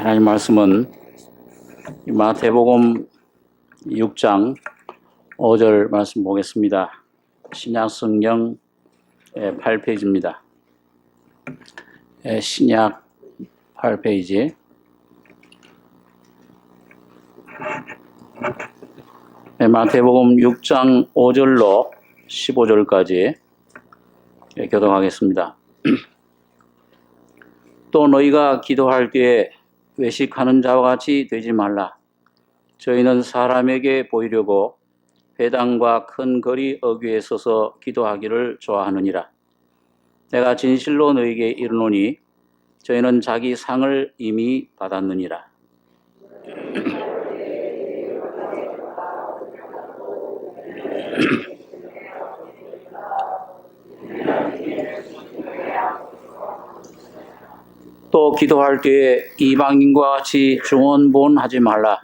하나님 말씀은 마태복음 6장 5절 말씀 보겠습니다. 신약 성경 8페이지입니다. 신약 8페이지. 마태복음 6장 5절로 15절까지 교독하겠습니다. 또 너희가 기도할 때에 외식하는 자와 같이 되지 말라. 저희는 사람에게 보이려고 회당과 큰 거리 어귀에 서서 기도하기를 좋아하느니라. 내가 진실로 너희에게 이르노니 저희는 자기 상을 이미 받았느니라. 또 기도할 때에 이방인과 같이 중언부언하지 말라.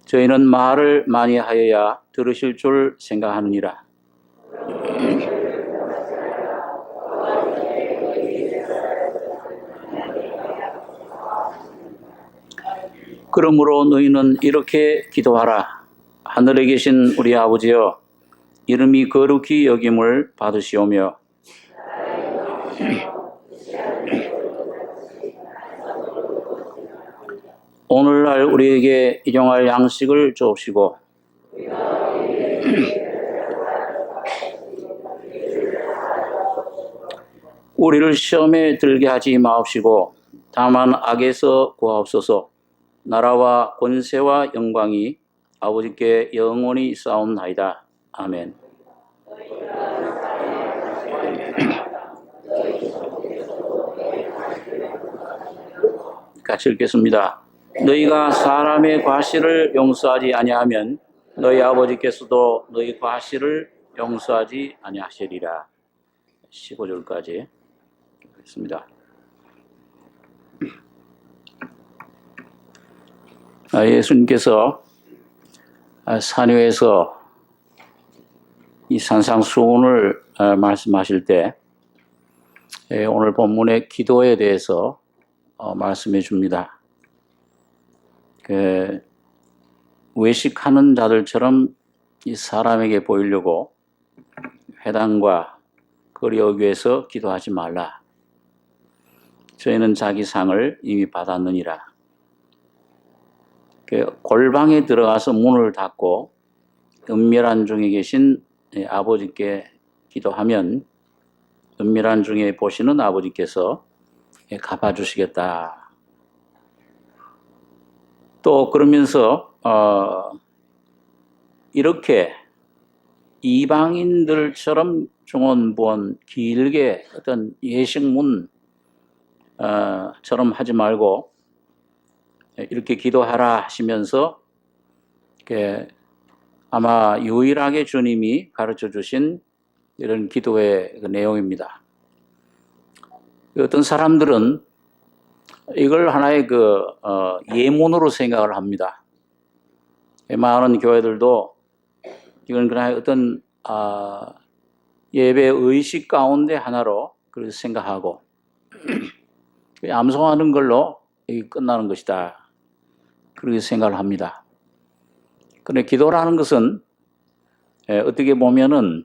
저희는 말을 많이 하여야 들으실 줄 생각하느니라. 그러므로 너희는 이렇게 기도하라. 하늘에 계신 우리 아버지여, 이름이 거룩히 여김을 받으시오며 오늘날 우리에게 일용할 양식을 주옵시고 우리를 시험에 들게 하지 마옵시고 다만 악에서 구하옵소서. 나라와 권세와 영광이 아버지께 영원히 있사옵나이다. 아멘. 같이 읽겠습니다. 너희가 사람의 과실을 용서하지 아니하면 너희 아버지께서도 너희 과실을 용서하지 아니하시리라. 15절까지 읽겠습니다. 예수님께서 산유에서 이 산상수훈을 말씀하실 때 오늘 본문의 기도에 대해서 말씀해 줍니다. 외식하는 자들처럼 이 사람에게 보이려고 회당과 거리 어귀에서 기도하지 말라. 저희는 자기 상을 이미 받았느니라. 골방에 들어가서 문을 닫고 은밀한 중에 계신 아버지께 기도하면 은밀한 중에 보시는 아버지께서 갚아주시겠다. 또 그러면서 이렇게 이방인들처럼 중언부언 길게 어떤 예식문처럼 하지 말고 이렇게 기도하라 하시면서 아마 유일하게 주님이 가르쳐 주신 이런 기도의 내용입니다. 어떤 사람들은 이걸 하나의 예문으로 생각을 합니다. 많은 교회들도 이건 그냥 어떤 예배 의식 가운데 하나로 그렇게 생각하고 암송하는 걸로 끝나는 것이다. 그렇게 생각을 합니다. 그런데 기도라는 것은 어떻게 보면은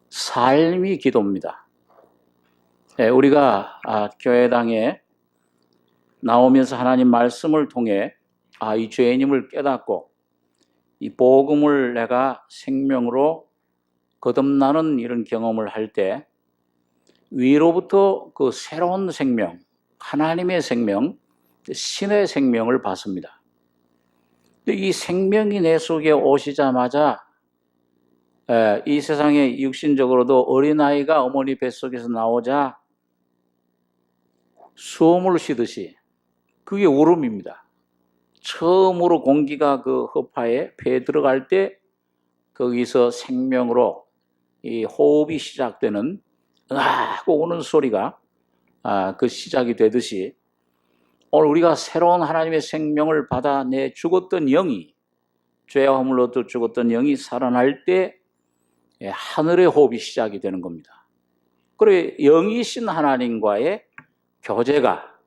삶이 기도입니다. 우리가 교회당에 나오면서 하나님 말씀을 통해 이 죄인임을 깨닫고 이 복음을 내가 생명으로 거듭나는 이런 경험을 할 때 위로부터 그 새로운 생명, 하나님의 생명, 신의 생명을 받습니다. 이 생명이 내 속에 오시자마자 이 세상에 육신적으로도 어린아이가 어머니 뱃속에서 나오자 숨을 쉬듯이 그게 울음입니다. 처음으로 공기가 그 허파에 배에 들어갈 때 거기서 생명으로 이 호흡이 시작되는 하고 오는 소리가 그 시작이 되듯이 오늘 우리가 새로운 하나님의 생명을 받아 내 죽었던 영이 죄와 허물로부터 죽었던 영이 살아날 때 하늘의 호흡이 시작이 되는 겁니다. 그래 영이신 하나님과의 교제가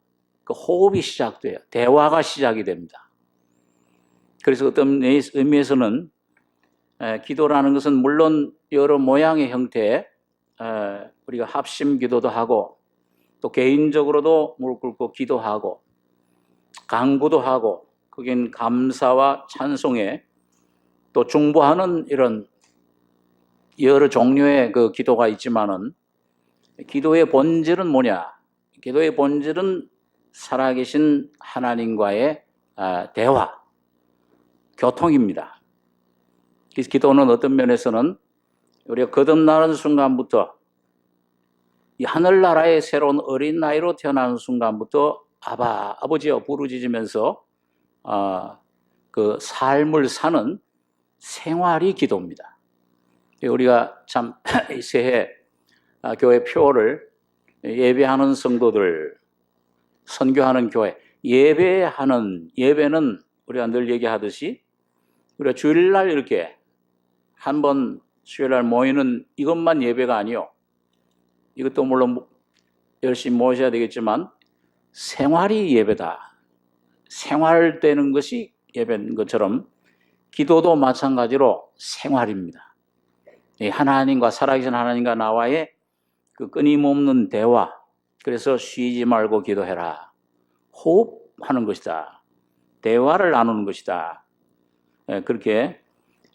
그 호흡이 시작돼요. 대화가 시작이 됩니다. 그래서 어떤 의미에서는 기도라는 것은 물론 여러 모양의 형태에 우리가 합심 기도도 하고 또 개인적으로도 무릎 꿇고 기도하고 강구도 하고 거긴 감사와 찬송에 또 중보하는 이런 여러 종류의 그 기도가 있지만은 기도의 본질은 뭐냐? 기도의 본질은 살아계신 하나님과의 대화, 교통입니다. 기도는 어떤 면에서는 우리가 거듭나는 순간부터 이 하늘나라의 새로운 어린 나이로 태어나는 순간부터 아버지여 부르짖으면서 그 삶을 사는 생활이 기도입니다. 우리가 참 새해 교회 표를 예배하는 성도들, 선교하는 교회, 예배는 우리가 늘 얘기하듯이 우리가 주일날 이렇게 한번 수요일날 모이는 이것만 예배가 아니요. 이것도 물론 열심히 모셔야 되겠지만 생활이 예배다. 생활되는 것이 예배인 것처럼 기도도 마찬가지로 생활입니다. 하나님과 살아계신 하나님과 나와의 그 끊임없는 대화. 그래서 쉬지 말고 기도해라. 호흡하는 것이다. 대화를 나누는 것이다. 그렇게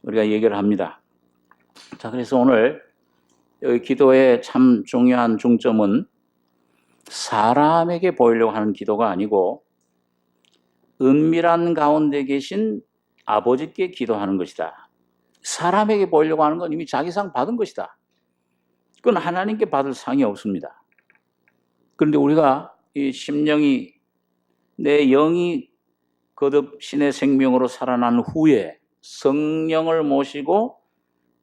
우리가 얘기를 합니다. 자, 그래서 오늘 여기 기도의 참 중요한 중점은 사람에게 보이려고 하는 기도가 아니고 은밀한 가운데 계신 아버지께 기도하는 것이다. 사람에게 보이려고 하는 건 이미 자기 상 받은 것이다. 그건 하나님께 받을 상이 없습니다. 그런데 우리가 이 심령이 내 영이 거듭 신의 생명으로 살아난 후에 성령을 모시고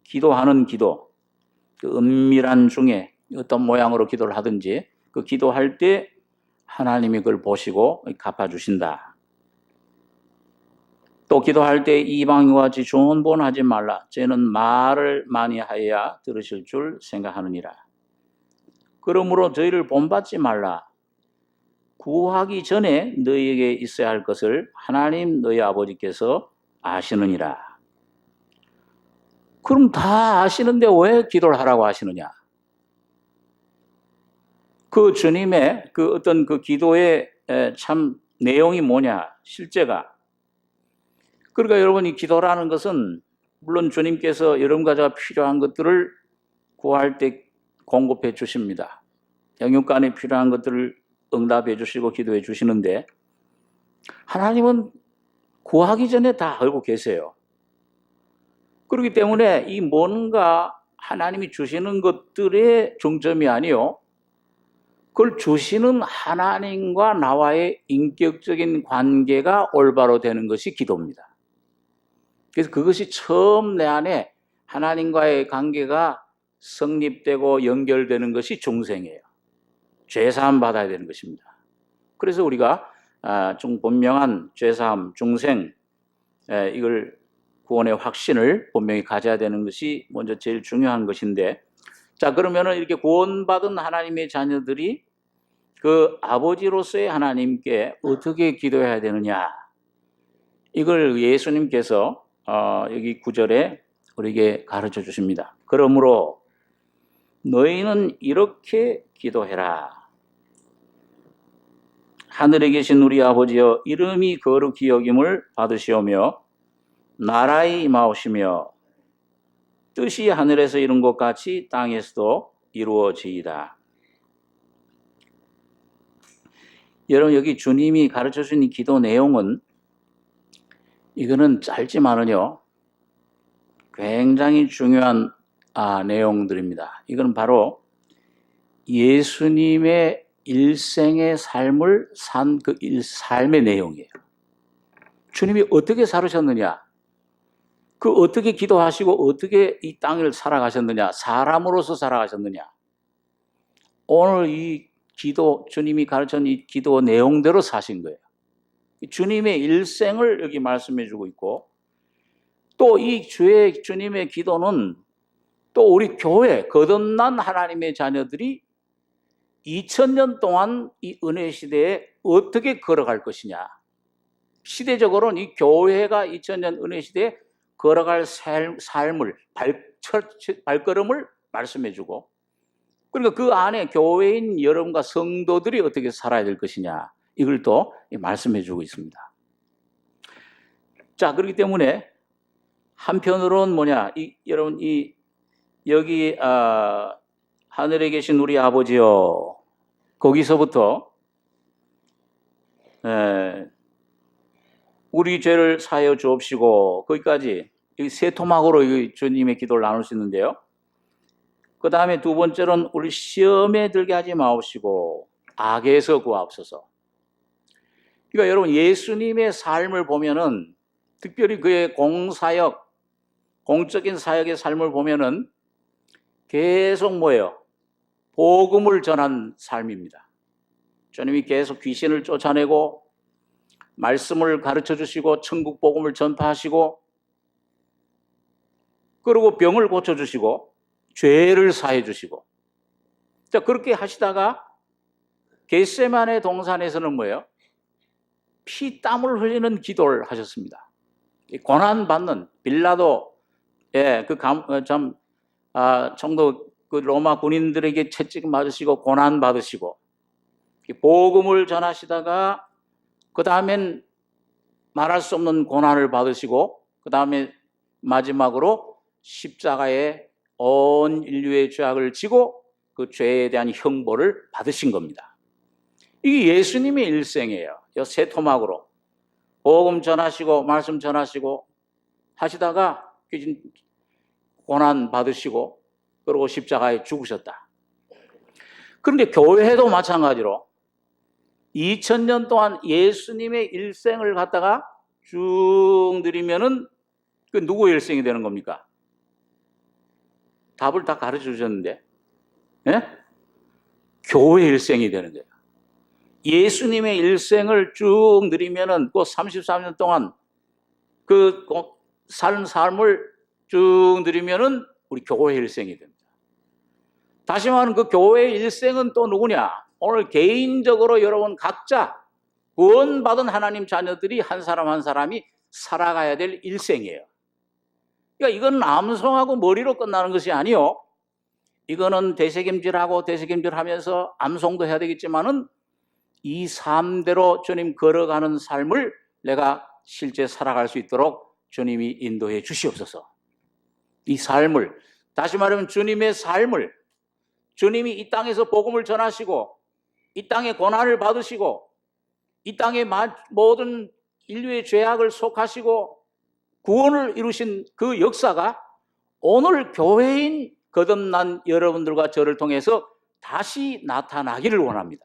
기도하는 기도, 그 은밀한 중에 어떤 모양으로 기도를 하든지 그 기도할 때 하나님이 그걸 보시고 갚아주신다. 또 기도할 때 이방인과 같이 조언본하지 말라. 쟤는 말을 많이 하여야 들으실 줄 생각하느니라. 그러므로 저희를 본받지 말라. 구하기 전에 너희에게 있어야 할 것을 하나님 너희 아버지께서 아시느니라. 그럼 다 아시는데 왜 기도를 하라고 하시느냐? 그 주님의 그 어떤 그 기도의 참 내용이 뭐냐? 실제가. 그러니까 여러분 이 기도라는 것은 물론 주님께서 여러분과 필요한 것들을 구할 때 공급해 주십니다. 영육간에 필요한 것들을 응답해 주시고 기도해 주시는데 하나님은 구하기 전에 다 알고 계세요. 그렇기 때문에 이 뭔가 하나님이 주시는 것들의 중점이 아니요. 그걸 주시는 하나님과 나와의 인격적인 관계가 올바로 되는 것이 기도입니다. 그래서 그것이 처음 내 안에 하나님과의 관계가 성립되고 연결되는 것이 중생이에요. 죄사함 받아야 되는 것입니다. 그래서 우리가 좀 분명한 죄사함, 중생, 이걸 구원의 확신을 분명히 가져야 되는 것이 먼저 제일 중요한 것인데, 자, 그러면은 이렇게 구원받은 하나님의 자녀들이 그 아버지로서의 하나님께 어떻게 기도해야 되느냐, 이걸 예수님께서 여기 9절에 우리에게 가르쳐 주십니다. 그러므로 너희는 이렇게 기도해라. 하늘에 계신 우리 아버지여, 이름이 거룩히 여김을 받으시오며 나라에 임하오시며 뜻이 하늘에서 이룬 것 같이 땅에서도 이루어지이다. 여러분, 여기 주님이 가르쳐 주신 이 기도 내용은 이거는 짧지만은요 굉장히 중요한 내용들입니다. 이건 바로 예수님의 일생의 삶을 산 그 삶의 내용이에요. 주님이 어떻게 살으셨느냐, 그 어떻게 기도하시고 어떻게 이 땅을 살아가셨느냐, 사람으로서 살아가셨느냐, 오늘 이 기도, 주님이 가르친 이 기도 내용대로 사신 거예요. 주님의 일생을 여기 말씀해 주고 있고, 또 이 주님의 기도는 또 우리 교회, 거듭난 하나님의 자녀들이 2000년 동안 이 은혜 시대에 어떻게 걸어갈 것이냐. 시대적으로는 이 교회가 2000년 은혜 시대에 걸어갈 삶을, 발걸음을 말씀해주고, 그러니까 그 안에 교회인 여러분과 성도들이 어떻게 살아야 될 것이냐, 이걸 또 말씀해주고 있습니다. 자, 그렇기 때문에 한편으로는 여러분, 여기 하늘에 계신 우리 아버지요, 거기서부터 우리 죄를 사하여 주옵시고, 거기까지 세 토막으로 주님의 기도를 나눌 수 있는데요. 그 다음에 두 번째로는 우리 시험에 들게 하지 마옵시고 악에서 구하옵소서. 그러니까 여러분, 예수님의 삶을 보면은, 특별히 그의 공적인 사역의 삶을 보면은 계속 복음을 전한 삶입니다. 주님이 계속 귀신을 쫓아내고 말씀을 가르쳐 주시고 천국 복음을 전파하시고, 그리고 병을 고쳐 주시고 죄를 사해 주시고. 자, 그렇게 하시다가 겟세마네 동산에서는 피땀을 흘리는 기도를 하셨습니다. 고난 받는 빌라도, 정도 그 로마 군인들에게 채찍 맞으시고 고난 받으시고, 복음을 전하시다가 그 다음엔 말할 수 없는 고난을 받으시고, 그 다음에 마지막으로 십자가에 온 인류의 죄악을 지고 그 죄에 대한 형벌을 받으신 겁니다. 이게 예수님의 일생이에요. 세 토막으로 복음 전하시고 말씀 전하시고 하시다가 고난 받으시고, 그리고 십자가에 죽으셨다. 그런데 교회도 마찬가지로 2000년 동안 예수님의 일생을 갖다가 쭉 드리면은 그 누구의 일생이 되는 겁니까? 답을 다 가르쳐 주셨는데, 교회의 일생이 되는 거예요. 예수님의 일생을 쭉 드리면은 그 33년 동안 그 삶을 쭉 드리면은 우리 교회의 일생이 됩니다. 다시 말하면 그 교회의 일생은 또 누구냐? 오늘 개인적으로 여러분 각자 구원받은 하나님 자녀들이 한 사람 한 사람이 살아가야 될 일생이에요. 그러니까 이건 암송하고 머리로 끝나는 것이 아니요. 이거는 되새김질하고 되새김질하면서 암송도 해야 되겠지만은 이 삶대로 주님 걸어가는 삶을 내가 실제 살아갈 수 있도록 주님이 인도해 주시옵소서. 이 삶을, 다시 말하면 주님의 삶을, 주님이 이 땅에서 복음을 전하시고 이 땅에 고난을 받으시고 이 땅의 모든 인류의 죄악을 속하시고 구원을 이루신 그 역사가 오늘 교회인 거듭난 여러분들과 저를 통해서 다시 나타나기를 원합니다.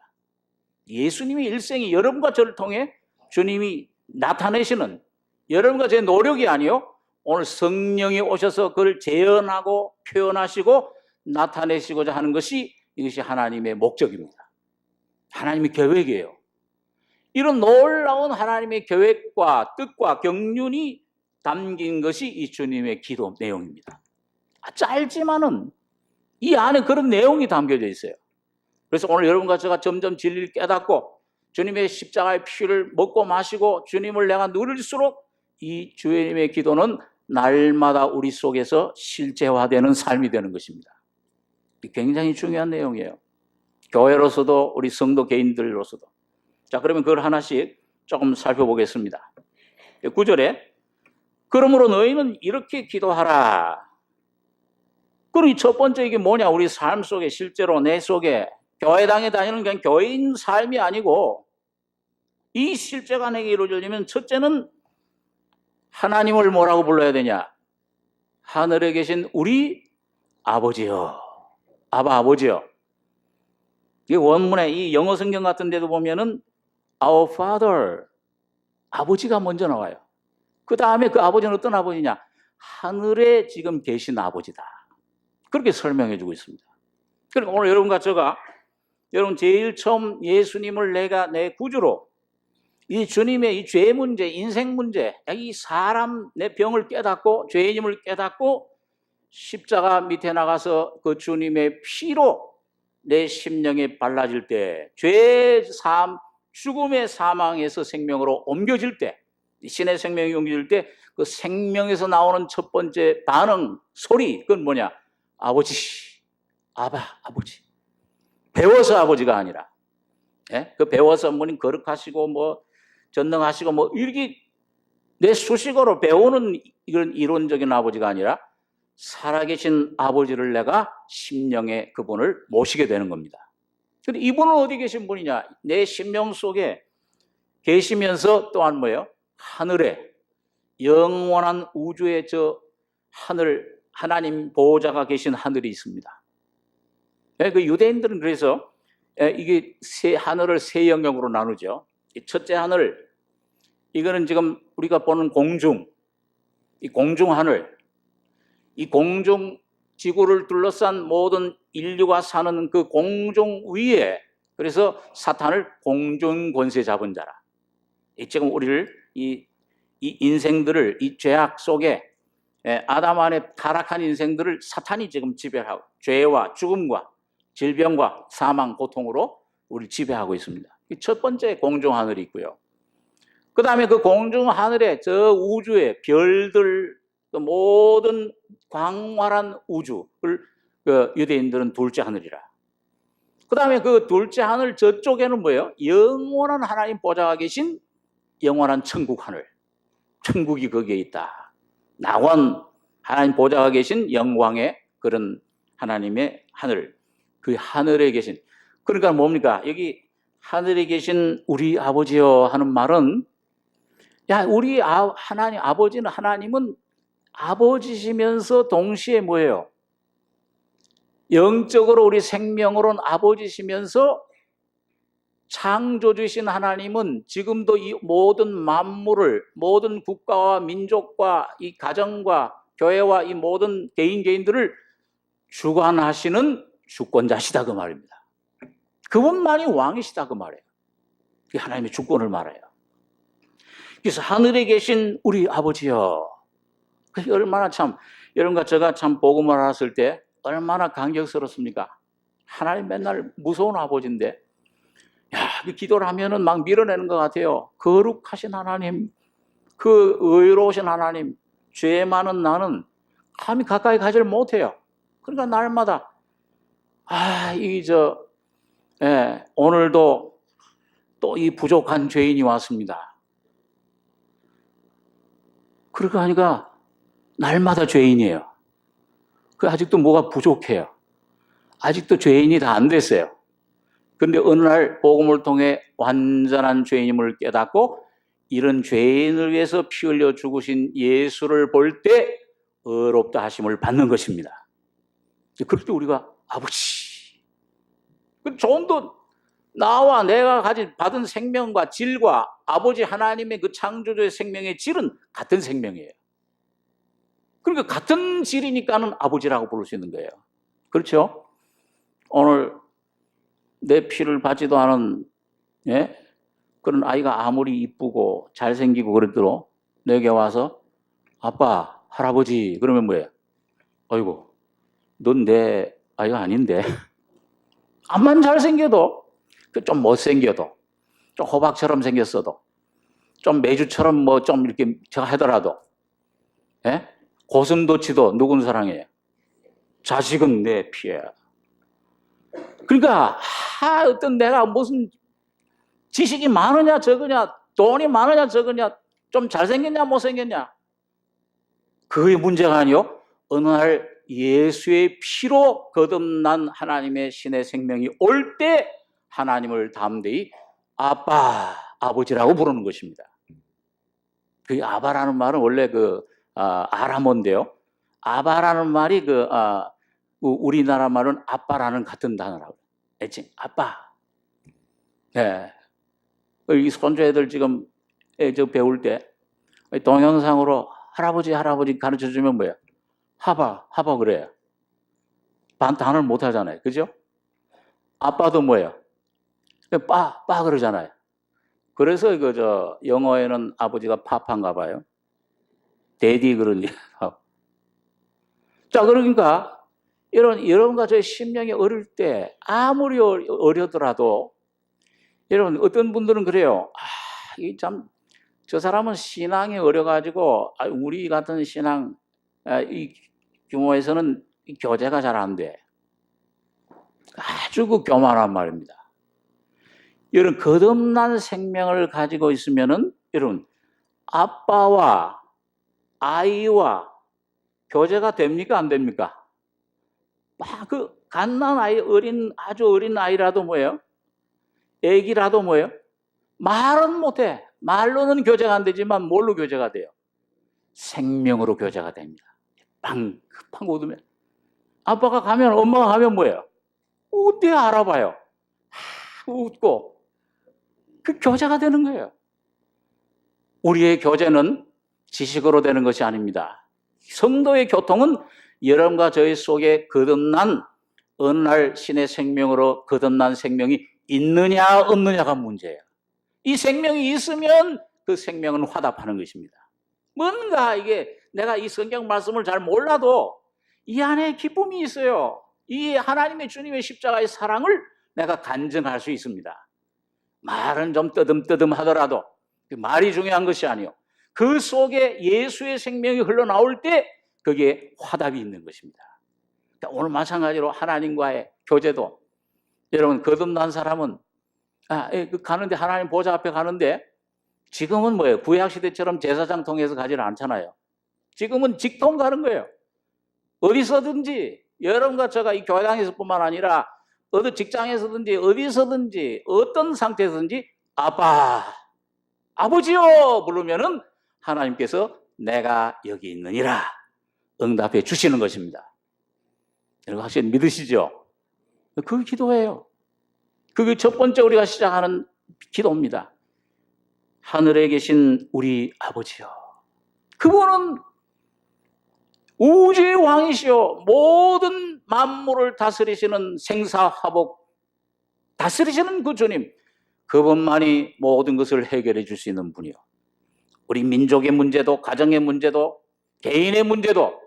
예수님의 일생이 여러분과 저를 통해 주님이 나타내시는, 여러분과 제 노력이 아니요, 오늘 성령이 오셔서 그걸 재현하고 표현하시고 나타내시고자 하는 것이, 이것이 하나님의 목적입니다. 하나님의 계획이에요. 이런 놀라운 하나님의 계획과 뜻과 경륜이 담긴 것이 이 주님의 기도 내용입니다. 짧지만은 이 안에 그런 내용이 담겨져 있어요. 그래서 오늘 여러분과 제가 점점 진리를 깨닫고 주님의 십자가의 피를 먹고 마시고 주님을 내가 누릴수록 이 주님의 기도는 날마다 우리 속에서 실제화되는 삶이 되는 것입니다. 굉장히 중요한 내용이에요. 교회로서도 우리 성도 개인들로서도. 자, 그러면 그걸 하나씩 조금 살펴보겠습니다. 9절에 그러므로 너희는 이렇게 기도하라. 그리고 첫 번째 이게 뭐냐? 우리 삶 속에 실제로 내 속에 교회당에 다니는 그냥 교회인 삶이 아니고 이 실제가 내게 이루어지려면 첫째는 하나님을 뭐라고 불러야 되냐? 하늘에 계신 우리 아버지요. 아버지요. 이 원문에 이 영어 성경 같은 데도 보면은 Our Father, 아버지가 먼저 나와요. 그 다음에 그 아버지는 어떤 아버지냐? 하늘에 지금 계신 아버지다. 그렇게 설명해 주고 있습니다. 그러니까 오늘 여러분과 제가, 여러분 제일 처음 예수님을 내가 내 구주로, 이 주님의 이 죄 문제, 인생 문제, 이 사람 내 병을 깨닫고 죄인임을 깨닫고 십자가 밑에 나가서 그 주님의 피로 내 심령에 발라질 때 죄 사함, 죽음의 사망에서 생명으로 옮겨질 때, 신의 생명이 옮겨질 때 그 생명에서 나오는 첫 번째 반응, 소리, 그건 뭐냐? 아버지, 아버지. 배워서 아버지가 아니라, 예? 그 배워서 어머님 거룩하시고 뭐 전능하시고 뭐 이렇게 내 수식어로 배우는 이런 이론적인 아버지가 아니라 살아계신 아버지를 내가 심령의 그분을 모시게 되는 겁니다. 근데 이분은 어디 계신 분이냐? 내 심령 속에 계시면서 또한 뭐예요? 하늘에, 영원한 우주의 저 하늘, 하나님 보호자가 계신 하늘이 있습니다. 그 유대인들은 그래서 이게 하늘을 세 영역으로 나누죠. 첫째 하늘, 이거는 지금 우리가 보는 공중, 이 공중 하늘, 이 공중 지구를 둘러싼 모든 인류가 사는 그 공중 위에, 그래서 사탄을 공중 권세 잡은 자라. 지금 우리를 이 인생들을 이 죄악 속에 아담 안에 타락한 인생들을 사탄이 지금 지배하고 죄와 죽음과 질병과 사망, 고통으로 우리를 지배하고 있습니다. 첫 번째 공중 하늘이 있고요. 그 다음에 그 공중 하늘에 저 우주의 별들, 그 모든 광활한 우주를 그 유대인들은 둘째 하늘이라. 그 다음에 그 둘째 하늘 저쪽에는 뭐예요? 영원한 하나님 보좌가 계신 영원한 천국 하늘. 천국이 거기에 있다. 낙원, 하나님 보좌가 계신 영광의 그런 하나님의 하늘. 그 하늘에 계신, 그러니까 뭡니까? 여기 하늘에 계신 우리 아버지여 하는 말은, 야, 우리 하나님, 아버지는, 하나님은 아버지시면서 동시에 뭐예요? 영적으로 우리 생명으로는 아버지시면서 창조주신 하나님은 지금도 이 모든 만물을, 모든 국가와 민족과 이 가정과 교회와 이 모든 개인들을 주관하시는 주권자시다 그 말입니다. 그분만이 왕이시다 그 말이에요. 그게 하나님의 주권을 말해요. 그래서 하늘에 계신 우리 아버지여, 그게 얼마나 참, 여러분과 제가 참 복음을 알았을 때 얼마나 감격스럽습니까? 하나님 맨날 무서운 아버지인데, 야, 그 기도를 하면은 막 밀어내는 것 같아요. 거룩하신 하나님, 그 의로우신 하나님, 죄 많은 나는 감히 가까이 가지를 못해요. 그러니까 날마다 오늘도 또 이 부족한 죄인이 왔습니다. 그러고 하니까 날마다 죄인이에요. 그 아직도 뭐가 부족해요. 아직도 죄인이 다 안 됐어요. 그런데 어느 날 복음을 통해 완전한 죄인임을 깨닫고 이런 죄인을 위해서 피 흘려 죽으신 예수를 볼 때 의롭다 하심을 받는 것입니다. 그럴 때 우리가 아버지, 좀더 나와 내가 받은 생명과 질과 아버지 하나님의 그 창조주의 생명의 질은 같은 생명이에요. 그러니까 같은 질이니까는 아버지라고 부를 수 있는 거예요. 그렇죠? 오늘 내 피를 받지도 않은 그런 아이가 아무리 이쁘고 잘생기고 그래도 내게 와서 아빠, 할아버지 그러면 뭐예요? 아이고, 넌 내 아이가 아닌데. 암만 잘생겨도, 좀 못생겨도, 좀 호박처럼 생겼어도, 좀 메주처럼 뭐 좀 이렇게 하더라도, 고슴도치도 누군 사랑해요? 자식은 내 피야. 그러니까 어떤 내가 무슨 지식이 많으냐 적으냐, 돈이 많으냐 적으냐, 좀 잘생겼냐 못생겼냐, 그게 문제가 아니요. 어느 날 예수의 피로 거듭난 하나님의 신의 생명이 올 때 하나님을 담대히 아빠, 아버지라고 부르는 것입니다. 그 아바라는 말은 원래 아람어인데요. 아바라는 말이 우리나라 말은 아빠라는 같은 단어라고. 애칭 아빠. 네. 이 손주 애들 지금 배울 때 동영상으로 할아버지 가르쳐 주면 뭐야? 하바 그래요. 단어를 못 하잖아요. 그죠? 아빠도 뭐예요? 빠 그러잖아요. 그래서 영어에는 아버지가 파파인가 봐요. 데디 그러니. 자, 그러니까 여러분과 저의 심령이 어릴 때 아무리 어려더라도 여러분, 어떤 분들은 그래요. 이 참, 저 사람은 신앙이 어려가지고, 우리 같은 신앙, 이 규모에서는 이 교제가 잘 안 돼. 아주 그 교만한 말입니다. 여러분, 거듭난 생명을 가지고 있으면은, 여러분, 아빠와 아이와 교제가 됩니까? 안 됩니까? 그 갓난 아이, 아주 어린 아이라도 뭐예요? 애기라도 뭐예요? 말은 못해. 말로는 교제가 안 되지만 뭘로 교제가 돼요? 생명으로 교제가 됩니다. 팡 웃으면. 아빠가 가면, 엄마가 가면 뭐예요? 어때 알아봐요. 웃고. 그 교제가 되는 거예요. 우리의 교제는 지식으로 되는 것이 아닙니다. 성도의 교통은 여러분과 저희 속에 거듭난 어느 날 신의 생명으로 거듭난 생명이 있느냐 없느냐가 문제예요. 이 생명이 있으면 그 생명은 화답하는 것입니다. 뭔가 이게 내가 이 성경 말씀을 잘 몰라도 이 안에 기쁨이 있어요. 이 하나님의 주님의 십자가의 사랑을 내가 간증할 수 있습니다. 말은 좀 뜨듬뜨듬 하더라도 말이 중요한 것이 아니요. 그 속에 예수의 생명이 흘러나올 때 거기에 화답이 있는 것입니다. 그러니까 오늘 마찬가지로 하나님과의 교제도 여러분 거듭난 사람은 가는데 하나님 보좌 앞에 가는데 지금은 뭐예요? 구약시대처럼 제사장 통해서 가지는 않잖아요. 지금은 직통 가는 거예요. 어디서든지 여러분과 제가 이 교회당에서뿐만 아니라 어느 직장에서든지 어디서든지 어떤 상태에서든지 아빠, 아버지요 부르면은 하나님께서 내가 여기 있느니라 응답해 주시는 것입니다. 여러분 확실히 믿으시죠? 그 기도예요. 그게 첫 번째 우리가 시작하는 기도입니다. 하늘에 계신 우리 아버지요. 그분은 우주의 왕이시오. 모든 만물을 다스리시는 생사화복 다스리시는 그 주님. 그분만이 모든 것을 해결해 줄 수 있는 분이요. 우리 민족의 문제도 가정의 문제도 개인의 문제도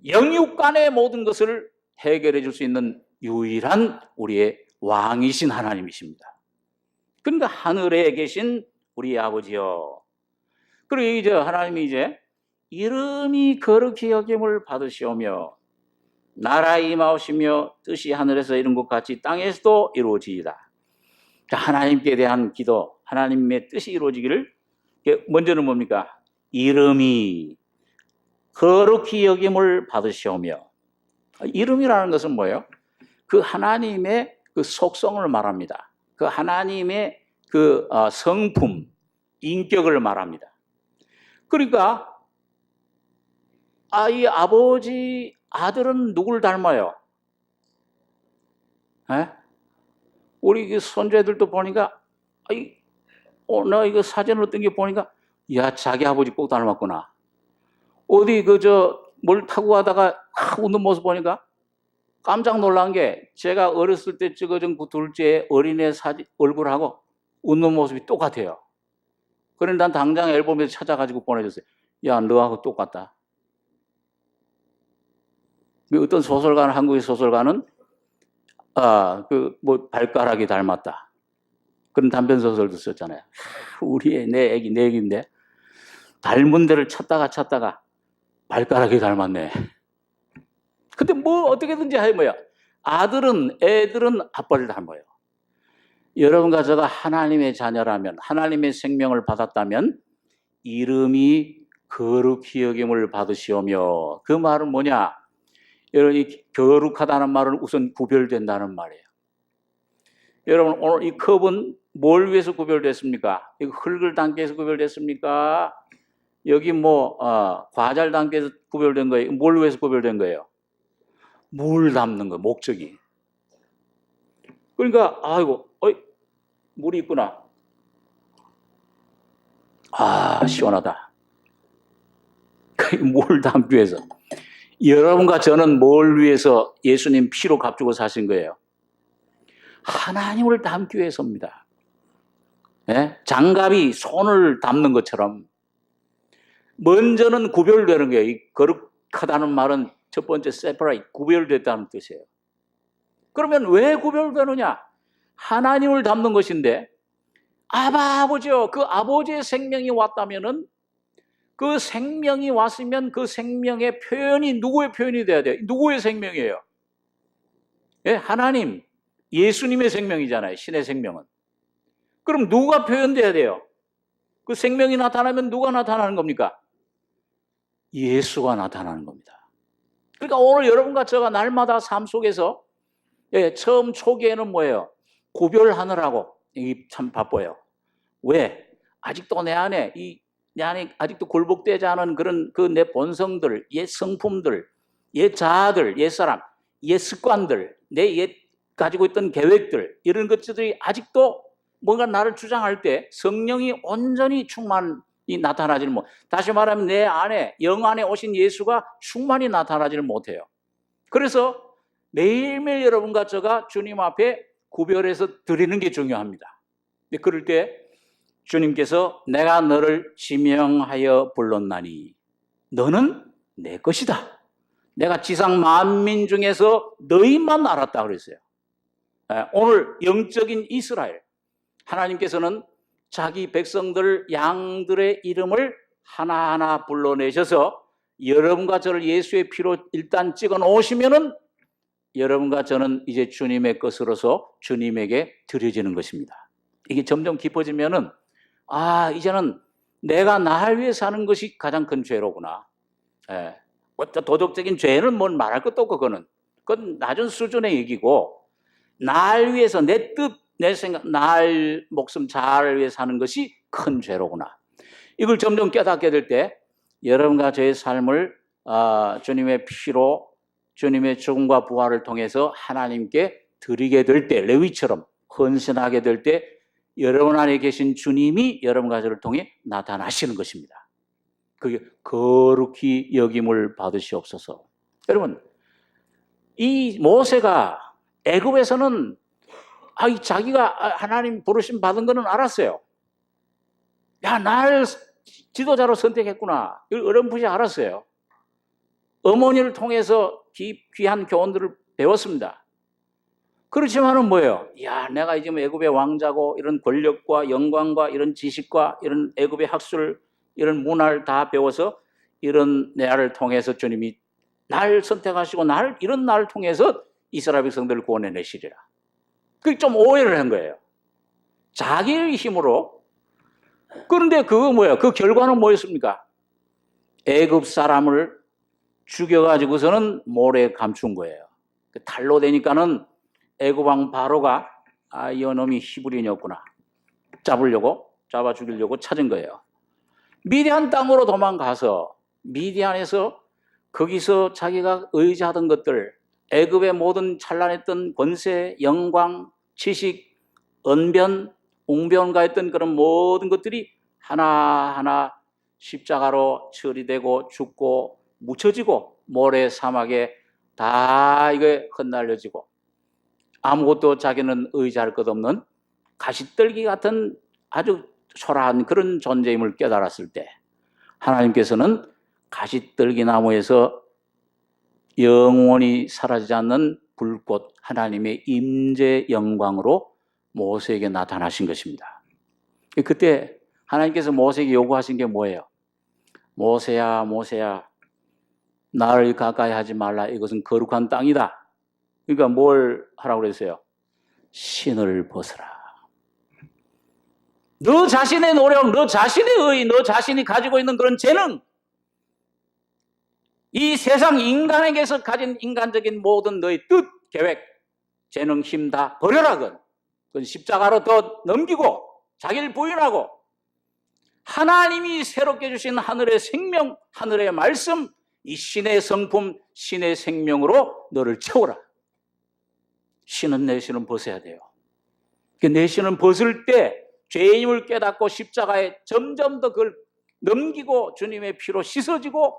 영육 간의 모든 것을 해결해 줄 수 있는 유일한 우리의 왕이신 하나님이십니다. 그러니까 하늘에 계신 우리 아버지요. 그리고 이제 하나님이 이제 이름이 거룩히 여김을 받으시오며 나라에 임하오시며 뜻이 하늘에서 이룬 것 같이 땅에서도 이루어지이다. 하나님께 대한 기도, 하나님의 뜻이 이루어지기를 먼저는 뭡니까? 이름이 거룩히 여김을 받으시오며. 이름이라는 것은 뭐예요? 그 하나님의 그 속성을 말합니다. 그 하나님의 그 성품, 인격을 말합니다. 그러니까 이 아버지 아들은 누굴 닮아요? 우리 그 손주들도 보니까 나 이거 사진을 어떤 게 보니까 야 자기 아버지 꼭 닮았구나. 어디 뭘 타고 가다가 웃는 모습 보니까 깜짝 놀란 게 제가 어렸을 때 찍어준 그 둘째 어린애 사진 얼굴하고 웃는 모습이 똑같아요. 그런데 난 당장 앨범에서 찾아가지고 보내줬어요. 야 너하고 똑같다. 어떤 소설가는 한국의 소설가는 발가락이 닮았다. 그런 단편 소설도 썼잖아요. 우리 내 애기인데 닮은 데를 찾다가 발가락이 닮았네. 근데 어떻게든지 뭐야? 애들은 아빠를 닮아요. 여러분과 제가 하나님의 자녀라면, 하나님의 생명을 받았다면 이름이 거룩히 여김을 받으시오며. 그 말은 뭐냐? 여러분 이 거룩하다는 말은 우선 구별된다는 말이에요. 여러분 오늘 이 컵은 뭘 위해서 구별됐습니까? 이거 흙을 담기 위해서 구별됐습니까? 여기 과자를 담기 위해서 구별된 거예요. 뭘 위해서 구별된 거예요? 물 담는 거 목적이. 그러니까 물이 있구나. 시원하다. 물 담기 위해서. 여러분과 저는 뭘 위해서 예수님 피로 값주고 사신 거예요? 하나님을 담기 위해서입니다. 장갑이 손을 담는 것처럼 먼저는 구별되는 거예요. 이 거룩하다는 말은 첫 번째 separate, 구별됐다는 뜻이에요. 그러면 왜 구별되느냐? 하나님을 닮는 것인데, 아버지요, 그 아버지의 생명이 왔다면은, 그 생명이 왔으면 그 생명의 표현이 누구의 표현이 돼야 돼요? 누구의 생명이에요? 예, 하나님, 예수님의 생명이잖아요. 신의 생명은. 그럼 누가 표현돼야 돼요? 그 생명이 나타나면 누가 나타나는 겁니까? 예수가 나타나는 겁니다. 그러니까 오늘 여러분과 제가 날마다 삶 속에서, 예, 처음 초기에는 뭐예요? 구별하느라고 이게 참 바빠요. 왜? 아직도 내 안에 아직도 굴복되지 않은 그런 그 내 본성들, 옛 성품들, 옛 자아들, 옛 사람, 옛 습관들, 내 옛 가지고 있던 계획들, 이런 것들이 아직도 뭔가 나를 주장할 때 성령이 온전히 충만히 나타나지를 못. 다시 말하면 내 안에, 영 안에 오신 예수가 충만히 나타나지를 못해요. 그래서 매일매일 여러분과 제가 주님 앞에 구별해서 드리는 게 중요합니다. 근데 그럴 때 주님께서 내가 너를 지명하여 불렀나니 너는 내 것이다. 내가 지상 만민 중에서 너희만 알았다 그랬어요. 오늘 영적인 이스라엘, 하나님께서는 자기 백성들, 양들의 이름을 하나하나 불러내셔서 여러분과 저를 예수의 피로 일단 찍어 놓으시면은 여러분과 저는 이제 주님의 것으로서 주님에게 드려지는 것입니다. 이게 점점 깊어지면은, 이제는 내가 나를 위해 사는 것이 가장 큰 죄로구나. 도덕적인 죄는 뭘 말할 것도 없고, 그건 낮은 수준의 얘기고, 날 위해서 내 뜻, 내 생각, 날 목숨 자아를 위해 사는 것이 큰 죄로구나. 이걸 점점 깨닫게 될 때 여러분과 저의 삶을 주님의 피로, 주님의 죽음과 부활을 통해서 하나님께 드리게 될 때, 레위처럼 헌신하게 될 때 여러분 안에 계신 주님이 여러분과 저를 통해 나타나시는 것입니다. 그게 거룩히 여김을 받으시옵소서. 여러분, 이 모세가 애굽에서는 자기가 하나님 부르심 받은 거는 알았어요. 야, 날 지도자로 선택했구나. 이걸 어렴풋이 알았어요. 어머니를 통해서 귀한 교훈들을 배웠습니다. 그렇지만은 뭐예요? 야, 내가 이제 애굽의 왕자고 이런 권력과 영광과 이런 지식과 이런 애굽의 학술, 이런 문화를 다 배워서 이런 나를 통해서 주님이 날 선택하시고 이런 나를 통해서 이스라엘 백성들을 구원해내시리라. 그게 좀 오해를 한 거예요. 자기의 힘으로. 그런데 그거 뭐예요? 그 결과는 뭐였습니까? 애굽 사람을 죽여가지고서는 모래에 감춘 거예요. 탈로 되니까는 애굽 왕 바로가 이놈이 히브리인이었구나. 잡아 죽이려고 찾은 거예요. 미디안 땅으로 도망가서 미디안에서 거기서 자기가 의지하던 것들, 애굽의 모든 찬란했던 권세, 영광, 지식, 언변, 웅변가 했던 그런 모든 것들이 하나하나 십자가로 처리되고 죽고 묻혀지고 모래 사막에 다 이게 흩날려지고 아무것도 자기는 의지할 것 없는 가시떨기 같은 아주 초라한 그런 존재임을 깨달았을 때 하나님께서는 가시떨기 나무에서 영원히 사라지지 않는 불꽃 하나님의 임재 영광으로 모세에게 나타나신 것입니다. 그때 하나님께서 모세에게 요구하신 게 뭐예요? 모세야, 모세야, 나를 가까이 하지 말라. 이것은 거룩한 땅이다. 그러니까 뭘 하라고 그랬어요? 신을 벗어라. 너 자신의 노력, 너 자신의 의, 너 자신이 가지고 있는 그런 재능, 이 세상 인간에게서 가진 인간적인 모든 너의 뜻, 계획, 재능, 힘 다 버려라. 그건 십자가로 더 넘기고 자기를 부인하고 하나님이 새롭게 주신 하늘의 생명, 하늘의 말씀, 이 신의 성품, 신의 생명으로 너를 채워라. 신은 내 신은 벗어야 돼요. 내 신은 벗을 때 죄인임을 깨닫고 십자가에 점점 더 그걸 넘기고 주님의 피로 씻어지고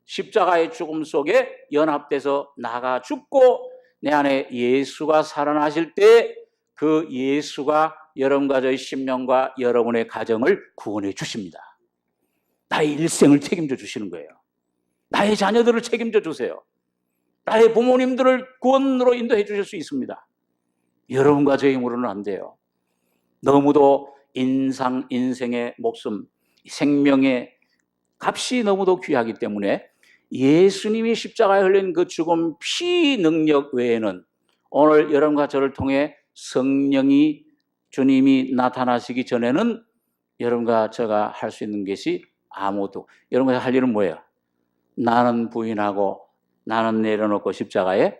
십자가의 죽음 속에 연합돼서 나가 죽고 내 안에 예수가 살아나실 때 그 예수가 여러분과 저의 심령과 여러분의 가정을 구원해 주십니다. 나의 일생을 책임져 주시는 거예요. 나의 자녀들을 책임져 주세요. 나의 부모님들을 구원으로 인도해 주실 수 있습니다. 여러분과 저 힘으로는 안 돼요. 너무도 인생의 목숨, 생명의 값이 너무도 귀하기 때문에 예수님이 십자가에 흘린 그 죽음 피 능력 외에는 오늘 여러분과 저를 통해 성령이 주님이 나타나시기 전에는 여러분과 제가 할 수 있는 것이 아무도. 여러분과 할 일은 뭐예요? 나는 부인하고 나는 내려놓고 십자가에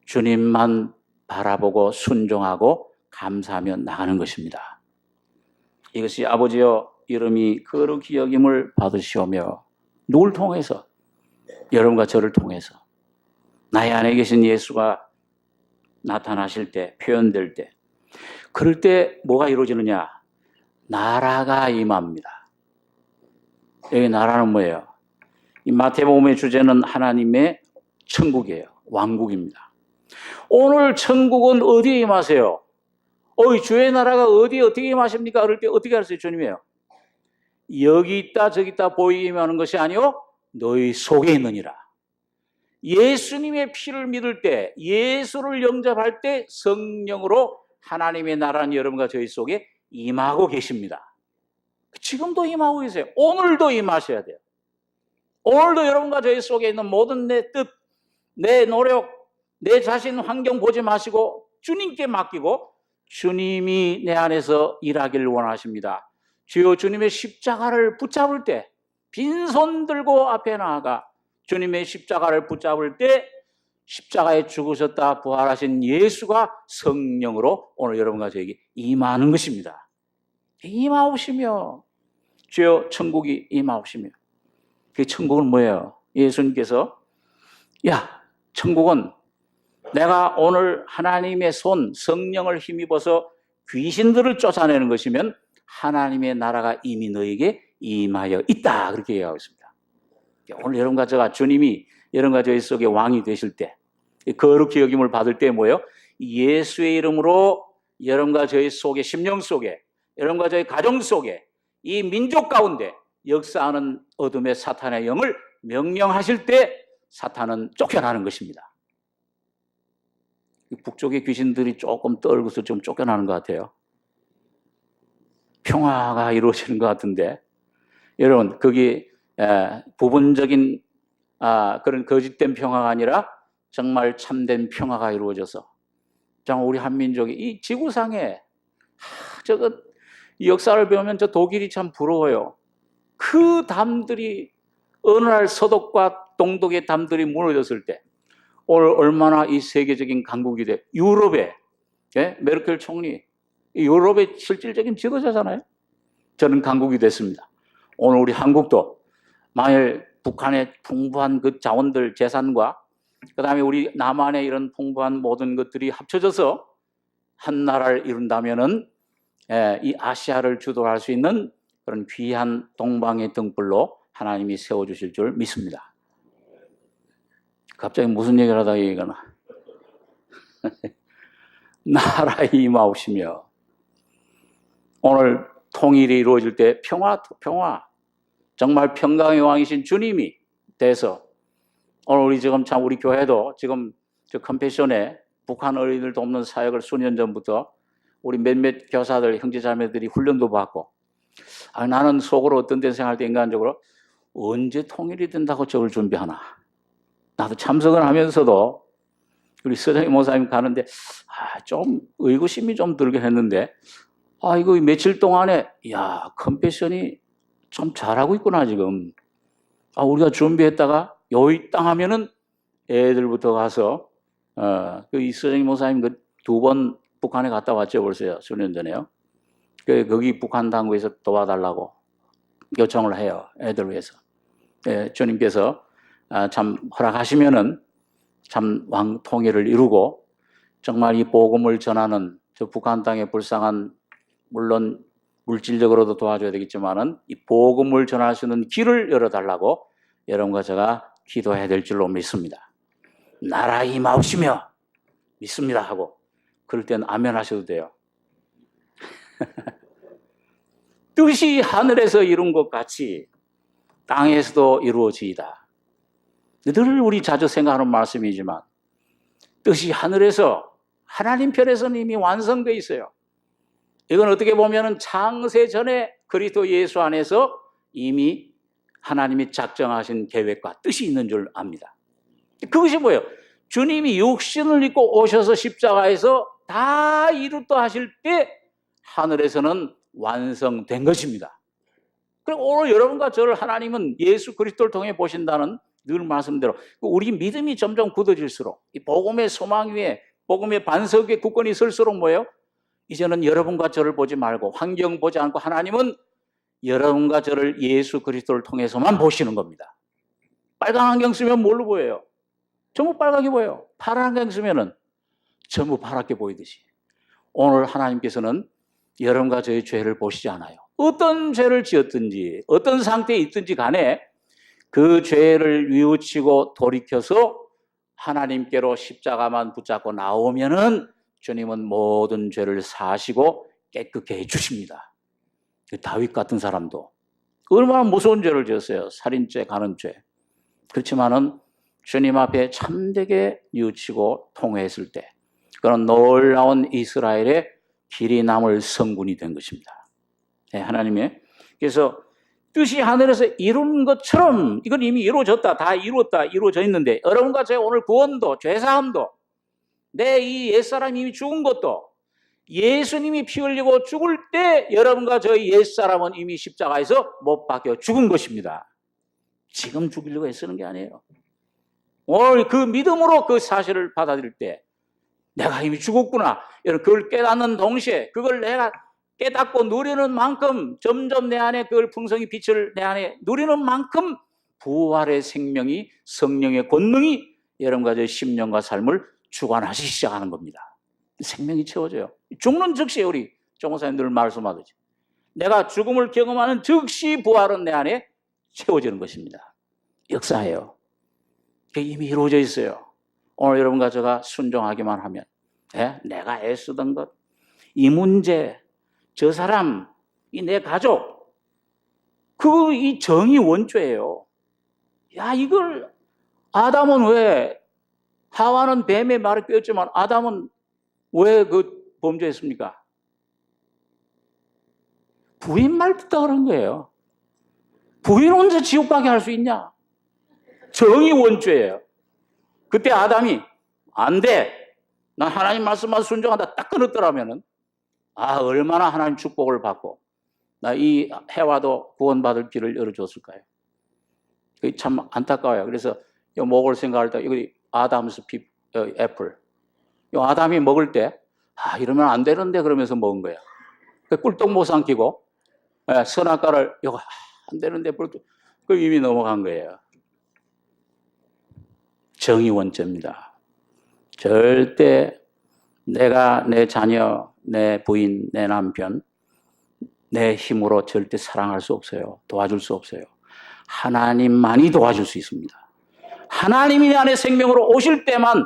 주님만 바라보고 순종하고 감사하며 나가는 것입니다. 이것이 아버지여 이름이 거룩히 여김을 받으시오며 누굴 통해서? 여러분과 저를 통해서 나의 안에 계신 예수가 나타나실 때, 표현될 때, 그럴 때 뭐가 이루어지느냐? 나라가 임합니다. 여기 나라는 뭐예요? 이 마태복음의 주제는 하나님의 천국이에요. 왕국입니다. 오늘 천국은 어디에 임하세요? 주의 나라가 어디에 어떻게 임하십니까? 그럴 때 어떻게 할 수 있어요? 주님이에요. 여기 있다 저기 있다 보이게 임하는 것이 아니요 너희 속에 있느니라. 예수님의 피를 믿을 때, 예수를 영접할 때 성령으로 하나님의 나라는 여러분과 저희 속에 임하고 계십니다. 지금도 임하고 계세요. 오늘도 임하셔야 돼요. 오늘도 여러분과 저희 속에 있는 모든 내 뜻, 내 노력, 내 자신 환경 보지 마시고 주님께 맡기고 주님이 내 안에서 일하기를 원하십니다. 주여 주님의 십자가를 붙잡을 때, 빈손 들고 앞에 나아가 주님의 십자가를 붙잡을 때 십자가에 죽으셨다 부활하신 예수가 성령으로 오늘 여러분과 저에게 임하는 것입니다. 임하옵시며 주여 천국이 임하옵시며. 그 천국은 뭐예요? 예수님께서 천국은 내가 오늘 하나님의 손 성령을 힘입어서 귀신들을 쫓아내는 것이면 하나님의 나라가 이미 너에게 임하여 있다, 그렇게 얘기하고 있습니다. 오늘 여러분과 저가 주님이 여러분과 저희 속에 왕이 되실 때, 거룩히 여김을 받을 때 뭐예요? 예수의 이름으로 여러분과 저희 속에, 심령 속에, 여러분과 저희 가정 속에, 이 민족 가운데 역사하는 어둠의 사탄의 영을 명령하실 때 사탄은 쫓겨나는 것입니다. 북쪽의 귀신들이 조금 떨고서 좀 쫓겨나는 것 같아요. 평화가 이루어지는 것 같은데, 여러분 거기 부분적인 그런 거짓된 평화가 아니라 정말 참된 평화가 이루어져서 정말 우리 한민족이 이 지구상에 이 역사를 배우면 저 독일이 참 부러워요. 그 담들이 어느 날 서독과 동독의 담들이 무너졌을 때 오늘 얼마나 이 세계적인 강국이 돼. 유럽에 메르켈 총리 유럽의 실질적인 지도자잖아요. 저는 강국이 됐습니다. 오늘 우리 한국도 만일 북한의 풍부한 그 자원들, 재산과 그 다음에 우리 남한의 이런 풍부한 모든 것들이 합쳐져서 한 나라를 이룬다면은 이 아시아를 주도할 수 있는 그런 귀한 동방의 등불로 하나님이 세워주실 줄 믿습니다. 갑자기 무슨 얘기를 하다가 얘기가 나. 나라에 임하옵시며 오늘 통일이 이루어질 때 평화 정말 평강의 왕이신 주님이 돼서 오늘 우리 지금 참 우리 교회도 지금 저 컴패션에 북한 어린이들 돕는 사역을 수년 전부터 우리 몇몇 교사들 형제자매들이 훈련도 받고 나는 속으로 어떤 데 생각할 때 인간적으로 언제 통일이 된다고 저걸 준비하나. 나도 참석을 하면서도 우리 서정희 목사님 가는데 좀 의구심이 좀 들긴 했는데 이거 며칠 동안에 컴패션이 좀 잘하고 있구나 지금. 우리가 준비했다가 여의 땅 하면은 애들부터 가서 그 이서정희 목사님 그 2번 북한에 갔다 왔죠 벌써요. 수년 전에요. 거기 북한 당국에서 도와달라고 요청을 해요. 애들 위해서. 주님께서 참 허락하시면은 참 왕 통일을 이루고 정말 이 복음을 전하는 저 북한 땅의 불쌍한 물론 물질적으로도 도와줘야 되겠지만은 이 복음을 전할 수 있는 길을 열어달라고 여러분과 제가 기도해야 될 줄로 믿습니다. 나라 임하옵시며 믿습니다 하고 그럴 때는 아멘 하셔도 돼요. 뜻이 하늘에서 이룬 것 같이 땅에서도 이루어지이다. 늘 우리 자주 생각하는 말씀이지만 뜻이 하늘에서 하나님 편에서는 이미 완성되어 있어요. 이건 어떻게 보면 창세 전에 그리스도 예수 안에서 이미 하나님이 작정하신 계획과 뜻이 있는 줄 압니다. 그것이 뭐예요? 주님이 육신을 입고 오셔서 십자가에서 다 이루었다 하실 때 하늘에서는 완성된 것입니다. 그리고 오늘 여러분과 저를 하나님은 예수 그리스도를 통해 보신다는 늘 말씀대로 우리 믿음이 점점 굳어질수록 이 복음의 소망 위에 복음의 반석 위에 굳건히 설수록 뭐예요? 이제는 여러분과 저를 보지 말고 환경 보지 않고 하나님은 여러분과 저를 예수 그리스도를 통해서만 보시는 겁니다. 빨간 안경 쓰면 뭘로 보여요? 전부 빨갛게 보여요. 파란 안경 쓰면은 전부 파랗게 보이듯이 오늘 하나님께서는 여러분과 저의 죄를 보시지 않아요. 어떤 죄를 지었든지 어떤 상태에 있든지 간에 그 죄를 뉘우치고 돌이켜서 하나님께로 십자가만 붙잡고 나오면은 주님은 모든 죄를 사하시고 깨끗게 해주십니다. 다윗 같은 사람도 얼마나 무서운 죄를 지었어요. 살인죄, 간음죄. 그렇지만은 주님 앞에 참되게 뉘우치고 통회했을 때 그런 놀라운 이스라엘의 길이 남을 성군이 된 것입니다. 네, 하나님의 그래서 뜻이 하늘에서 이룬 것처럼 이건 이미 이루어졌다, 다 이루었다, 이루어져 있는데 여러분과 제 오늘 구원도 죄사함도 내 이 옛사람이 이미 죽은 것도 예수님이 피 흘리고 죽을 때 여러분과 저희 옛사람은 이미 십자가에서 못 박혀 죽은 것입니다. 지금 죽이려고 애쓰는 게 아니에요. 오늘 그 믿음으로 그 사실을 받아들일 때 내가 이미 죽었구나. 그걸 깨닫는 동시에 그걸 내가 깨닫고 누리는 만큼 점점 내 안에 그걸 풍성히 빛을 내 안에 누리는 만큼 부활의 생명이 성령의 권능이 여러분과 저의 심령과 삶을 주관하시기 시작하는 겁니다. 생명이 채워져요. 죽는 즉시 우리 정목사님 늘 말씀하듯이 내가 죽음을 경험하는 즉시 부활은 내 안에 채워지는 것입니다. 역사예요. 그게 이미 이루어져 있어요. 오늘 여러분과 제가 순종하기만 하면 내가 애쓰던 것, 이 문제, 저 사람, 이 내 가족, 이 정의 원죄예요. 야, 이걸 아담은 왜 하와는 뱀의 말을 꿰었지만 아담은 왜 그 범죄했습니까? 부인 말 듣다 그런 거예요. 부인 혼자 지옥 가게 할 수 있냐? 정의 원죄예요. 그때 아담이 안 돼. 난 하나님 말씀만 순종한다. 딱 끊었더라면은 얼마나 하나님 축복을 받고 나 이 해와도 구원받을 길을 열어줬을까요? 그게 참 안타까워요. 그래서 이 목을 생각할 때 이거 아담스 애플. 이 아담이 먹을 때 이러면 안 되는데 그러면서 먹은 거야. 꿀떡 못 삼키고 선악과를 이거 안 되는데 그 이미 넘어간 거예요. 정의 원죄입니다. 절대 내가 내 자녀, 내 부인, 내 남편, 내 힘으로 절대 사랑할 수 없어요. 도와줄 수 없어요. 하나님만이 도와줄 수 있습니다. 하나님이 내 안에 생명으로 오실 때만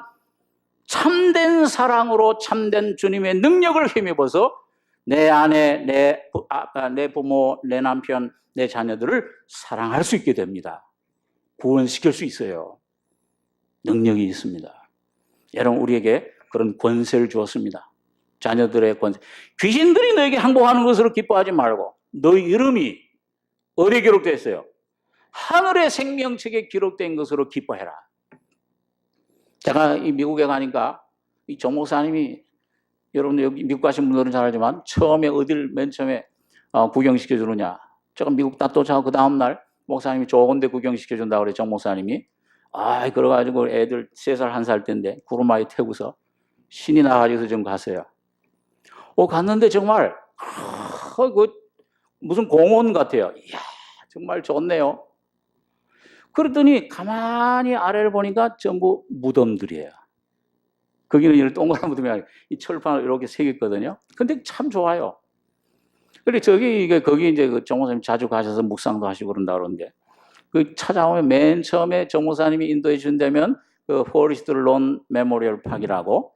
참된 사랑으로 참된 주님의 능력을 힘입어서 내 안에 내 부모, 내 남편, 내 자녀들을 사랑할 수 있게 됩니다. 구원시킬 수 있어요. 능력이 있습니다. 여러분 우리에게 그런 권세를 주었습니다. 자녀들의 권세. 귀신들이 너에게 항복하는 것으로 기뻐하지 말고 너희 이름이 어디에 기록되어 하늘의 생명책에 기록된 것으로 기뻐해라. 제가 이 미국에 가니까 이 정 목사님이 여러분 여기 미국 가신 분들은 잘 알지만 처음에 어딜 맨 처음에 구경시켜 주느냐. 제가 미국 다 도착하고 그 다음날 목사님이 좋은 데 구경시켜 준다고 그래 정 목사님이. 그래가지고 애들 3살, 1살 때인데 구루마에 태우고서 신이 나가지고 좀 갔어요. 갔는데 정말 무슨 공원 같아요. 이야, 정말 좋네요. 그랬더니 가만히 아래를 보니까 전부 무덤들이에요. 거기는 이런 동그란 무덤이 아니고 이 철판을 이렇게 새겼거든요. 근데 참 좋아요. 그래 거기 이제 그 정 목사님 자주 가셔서 묵상도 하시고 그런다 그러는데 그 찾아오면 맨 처음에 정 목사님이 인도해 준다면 그 포리스트 론 메모리얼 파크라고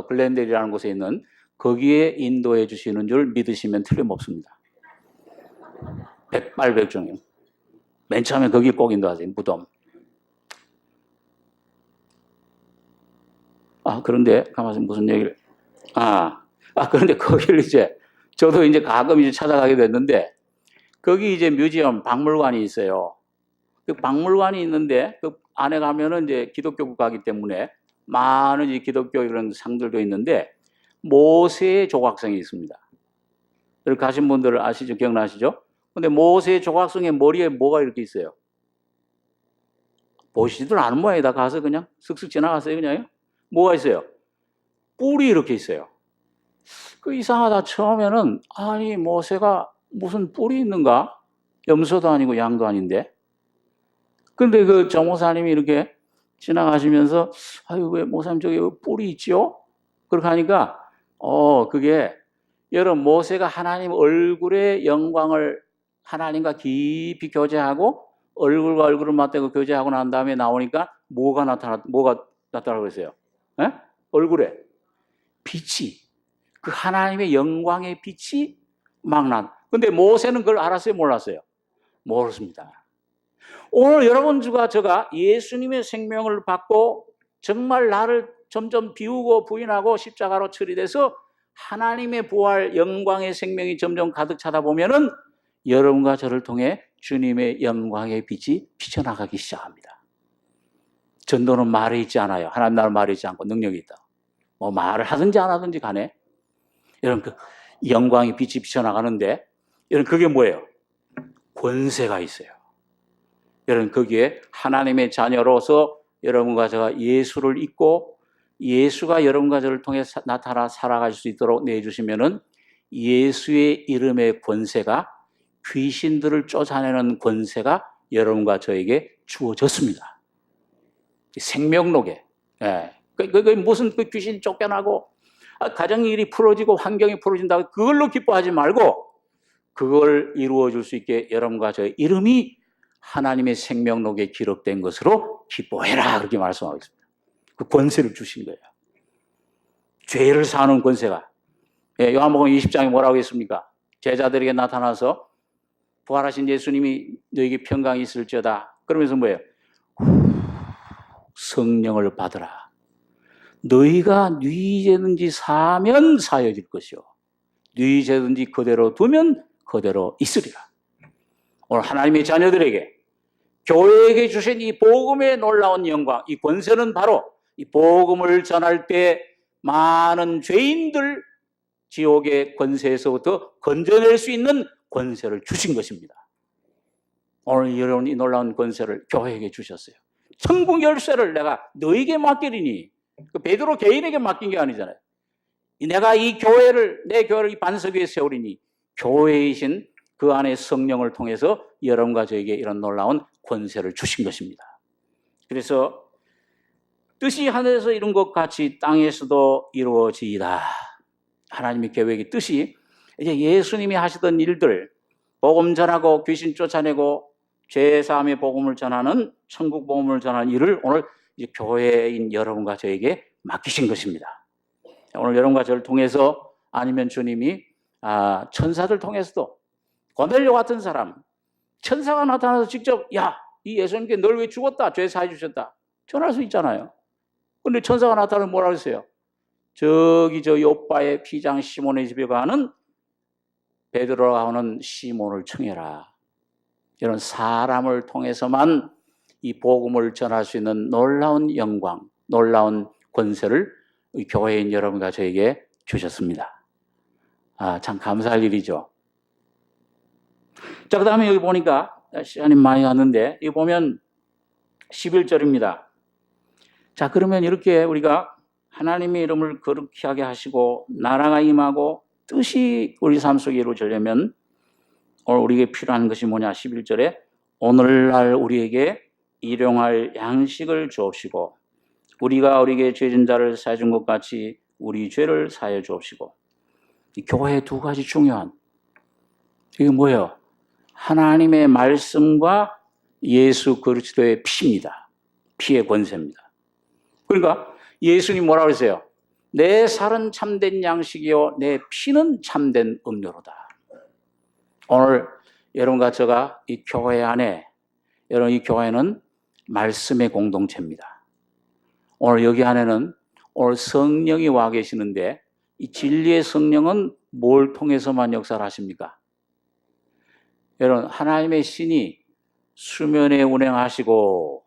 글렌델이라는 곳에 있는 거기에 인도해 주시는 줄 믿으시면 틀림없습니다. 백발백중이요. 맨 처음에 거기 꼭 인도하세요. 무덤. 그런데 가만히 무슨 얘기를 그런데 거기를 저도 이제 가끔 찾아가게 됐는데, 거기 뮤지엄, 박물관이 있어요. 그 박물관이 있는데, 그 안에 가면은 이제 기독교 국가이기 때문에 많은 기독교 이런 상들도 있는데, 모세의 조각성이 있습니다. 여기 가신 분들 아시죠? 기억나시죠? 근데 모세의 조각성의 머리에 뭐가 이렇게 있어요? 보시지도 않은 모양이다. 가서 그냥 슥슥 지나갔어요, 그냥. 뭐가 있어요? 뿔이 이렇게 있어요. 그 이상하다. 처음에는, 아니, 모세가 무슨 뿔이 있는가? 염소도 아니고 양도 아닌데. 근데 그 정모사님이 이렇게 지나가시면서, 아유, 왜 모사님 저기 뿔이 있지요? 그렇게 하니까, 그게, 여러분, 모세가 하나님 얼굴의 영광을 하나님과 깊이 교제하고, 얼굴과 얼굴을 맞대고 교제하고 난 다음에 나오니까 뭐가 나타나고 그랬어요? 에? 얼굴에 빛이, 그 하나님의 영광의 빛이 막 근데 모세는 그걸 알았어요? 몰랐어요? 모르습니다. 오늘 여러분과 제가 예수님의 생명을 받고 정말 나를 점점 비우고 부인하고 십자가로 처리돼서 하나님의 부활 영광의 생명이 점점 가득 차다 보면은 여러분과 저를 통해 주님의 영광의 빛이 비쳐나가기 시작합니다. 전도는 말에 있지 않아요. 하나님 나라는 말에 있지 않고 능력이 있다. 뭐 말을 하든지 안 하든지 간에 여러분 그 영광의 빛이 비쳐나가는데 여러분 그게 뭐예요? 권세가 있어요. 여러분 거기에 하나님의 자녀로서 여러분과 제가 예수를 잊고 예수가 여러분과 저를 통해 나타나 살아갈 수 있도록 내주시면은 예수의 이름의 권세가 귀신들을 쫓아내는 권세가 여러분과 저에게 주어졌습니다. 생명록에. 그 무슨 그 귀신이 쫓겨나고 가정일이 풀어지고 환경이 풀어진다고 그걸로 기뻐하지 말고 그걸 이루어줄 수 있게 여러분과 저의 이름이 하나님의 생명록에 기록된 것으로 기뻐해라 그렇게 말씀하고 있습니다. 그 권세를 주신 거예요. 죄를 사는 권세가. 요한복음 20장에 뭐라고 했습니까? 제자들에게 나타나서 부활하신 예수님이 너에게 평강이 있을지어다. 그러면서 뭐예요? 성령을 받으라. 너희가 네 죄든지 사면 사여질 것이요. 네 죄든지 그대로 두면 그대로 있으리라. 오늘 하나님의 자녀들에게 교회에게 주신 이 복음의 놀라운 영광, 이 권세는 바로 이 복음을 전할 때 많은 죄인들 지옥의 권세에서부터 건져낼 수 있는 권세를 주신 것입니다. 오늘 여러분 이 놀라운 권세를 교회에게 주셨어요. 천국 열쇠를 내가 너에게 맡기리니 그 베드로 개인에게 맡긴 게 아니잖아요. 내가 이 교회를 내 교회를 이 반석 위에 세우리니 교회이신 그 안에 성령을 통해서 여러분과 저에게 이런 놀라운 권세를 주신 것입니다. 그래서 뜻이 하늘에서 이룬 것 같이 땅에서도 이루어지이다. 하나님의 계획의 뜻이 이제 예수님이 하시던 일들, 복음 전하고 귀신 쫓아내고 죄 사함의 복음을 전하는 천국 복음을 전하는 일을 오늘 이제 교회인 여러분과 저에게 맡기신 것입니다. 오늘 여러분과 저를 통해서 아니면 주님이 천사들 통해서도 고넬료 같은 사람 천사가 나타나서 직접 이 예수님께 널 왜 죽었다 죄 사해 주셨다 전할 수 있잖아요. 그런데 천사가 나타나서 뭐라고 했어요? 저기 저 요바의 피장 시몬의 집에 가는 베드로가 하는 시몬을 청해라. 이런 사람을 통해서만 이 복음을 전할 수 있는 놀라운 영광, 놀라운 권세를 교회인 여러분과 저에게 주셨습니다. 참 감사할 일이죠. 자, 그 다음에 여기 보니까 시간이 많이 갔는데 여기 보면 11절입니다. 자, 그러면 이렇게 우리가 하나님의 이름을 거룩히 하게 하시고 나라가 임하고 뜻이 우리 삶 속에 이루어지려면 오늘 우리에게 필요한 것이 뭐냐? 11절에 오늘날 우리에게 일용할 양식을 주옵시고 우리가 우리에게 죄진 자를 사해 준 것 같이 우리 죄를 사해 주옵시고. 이 교회의 두 가지 중요한 이게 뭐예요? 하나님의 말씀과 예수 그리스도의 피입니다. 피의 권세입니다. 그러니까 예수님 뭐라고 했어요? 내 살은 참된 양식이요 내 피는 참된 음료로다. 오늘 여러분과 제가 이 교회 안에 여러분 이 교회는 말씀의 공동체입니다. 오늘 여기 안에는 오늘 성령이 와 계시는데 이 진리의 성령은 뭘 통해서만 역사를 하십니까? 여러분, 하나님의 신이 수면에 운행하시고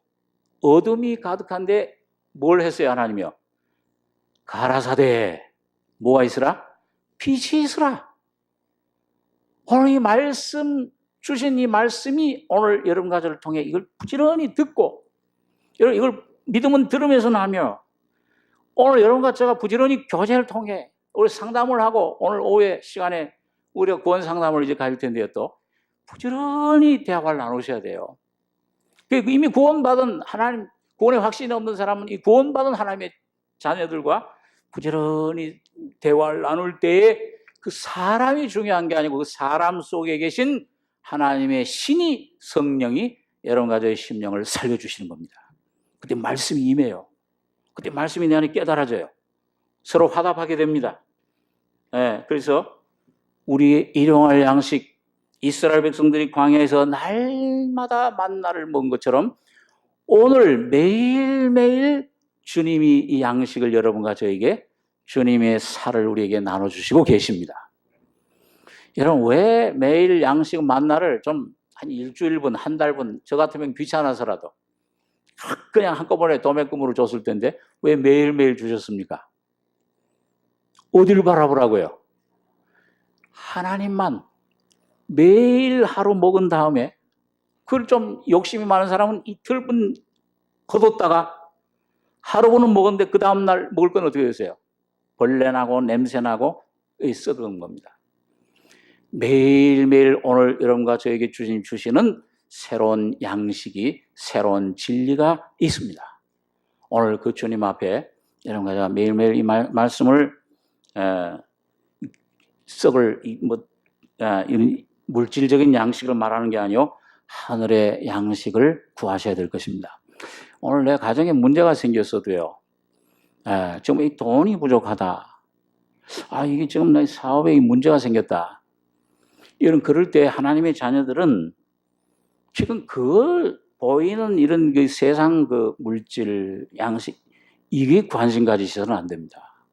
어둠이 가득한데 뭘 했어요, 하나님이요? 가라사대 뭐가 있으라? 빛이 있으라. 오늘 이 말씀 주신 이 말씀이 오늘 여러분 가족을 통해 이걸 부지런히 듣고 여러분 이걸 믿음은 들으면서 나며 오늘 여러분과 제가 부지런히 교제를 통해 우리 상담을 하고 오늘 오후에 시간에 우리가 구원 상담을 이제 가질 텐데요. 또 부지런히 대화를 나누셔야 돼요. 이미 구원받은 하나님, 구원의 확신이 없는 사람은 이 구원받은 하나님의 자녀들과 부지런히 대화를 나눌 때에 그 사람이 중요한 게 아니고 그 사람 속에 계신 하나님의 신이 성령이 여러분 가족의 심령을 살려주시는 겁니다. 그때 말씀이 임해요. 그때 말씀이 내 안에 깨달아져요. 서로 화답하게 됩니다. 네, 그래서 우리의 일용할 양식, 이스라엘 백성들이 광야에서 날마다 만나를 먹은 것처럼 오늘 매일매일 주님이 이 양식을 여러분과 저에게 주님의 살을 우리에게 나눠주시고 계십니다. 여러분 왜 매일 양식 만나를 좀 한 일주일분, 한 달분, 저 같으면 귀찮아서라도 그냥 한꺼번에 도매금으로 줬을 텐데 왜 매일매일 주셨습니까? 어디를 바라보라고요? 하나님만. 매일 하루 먹은 다음에 그걸 좀 욕심이 많은 사람은 이틀분 거뒀다가 하루분은 먹었는데 그 다음날 먹을 건 어떻게 되세요? 벌레나고 냄새나고 썩은 겁니다. 매일매일 오늘 여러분과 저에게 주시는 새로운 양식이, 새로운 진리가 있습니다. 오늘 그 주님 앞에 여러분과 제가 매일매일 이 말씀을 썩을 이런 물질적인 양식을 말하는 게 아니요 하늘의 양식을 구하셔야 될 것입니다. 오늘 내 가정에 문제가 생겼어도요. 지금 이 돈이 부족하다. 이게 지금 내 사업에 문제가 생겼다. 그럴 때 하나님의 자녀들은 지금 그걸 보이는 이런 그 세상 그 물질 양식 이게 관심 가지셔서는 안 됩니다.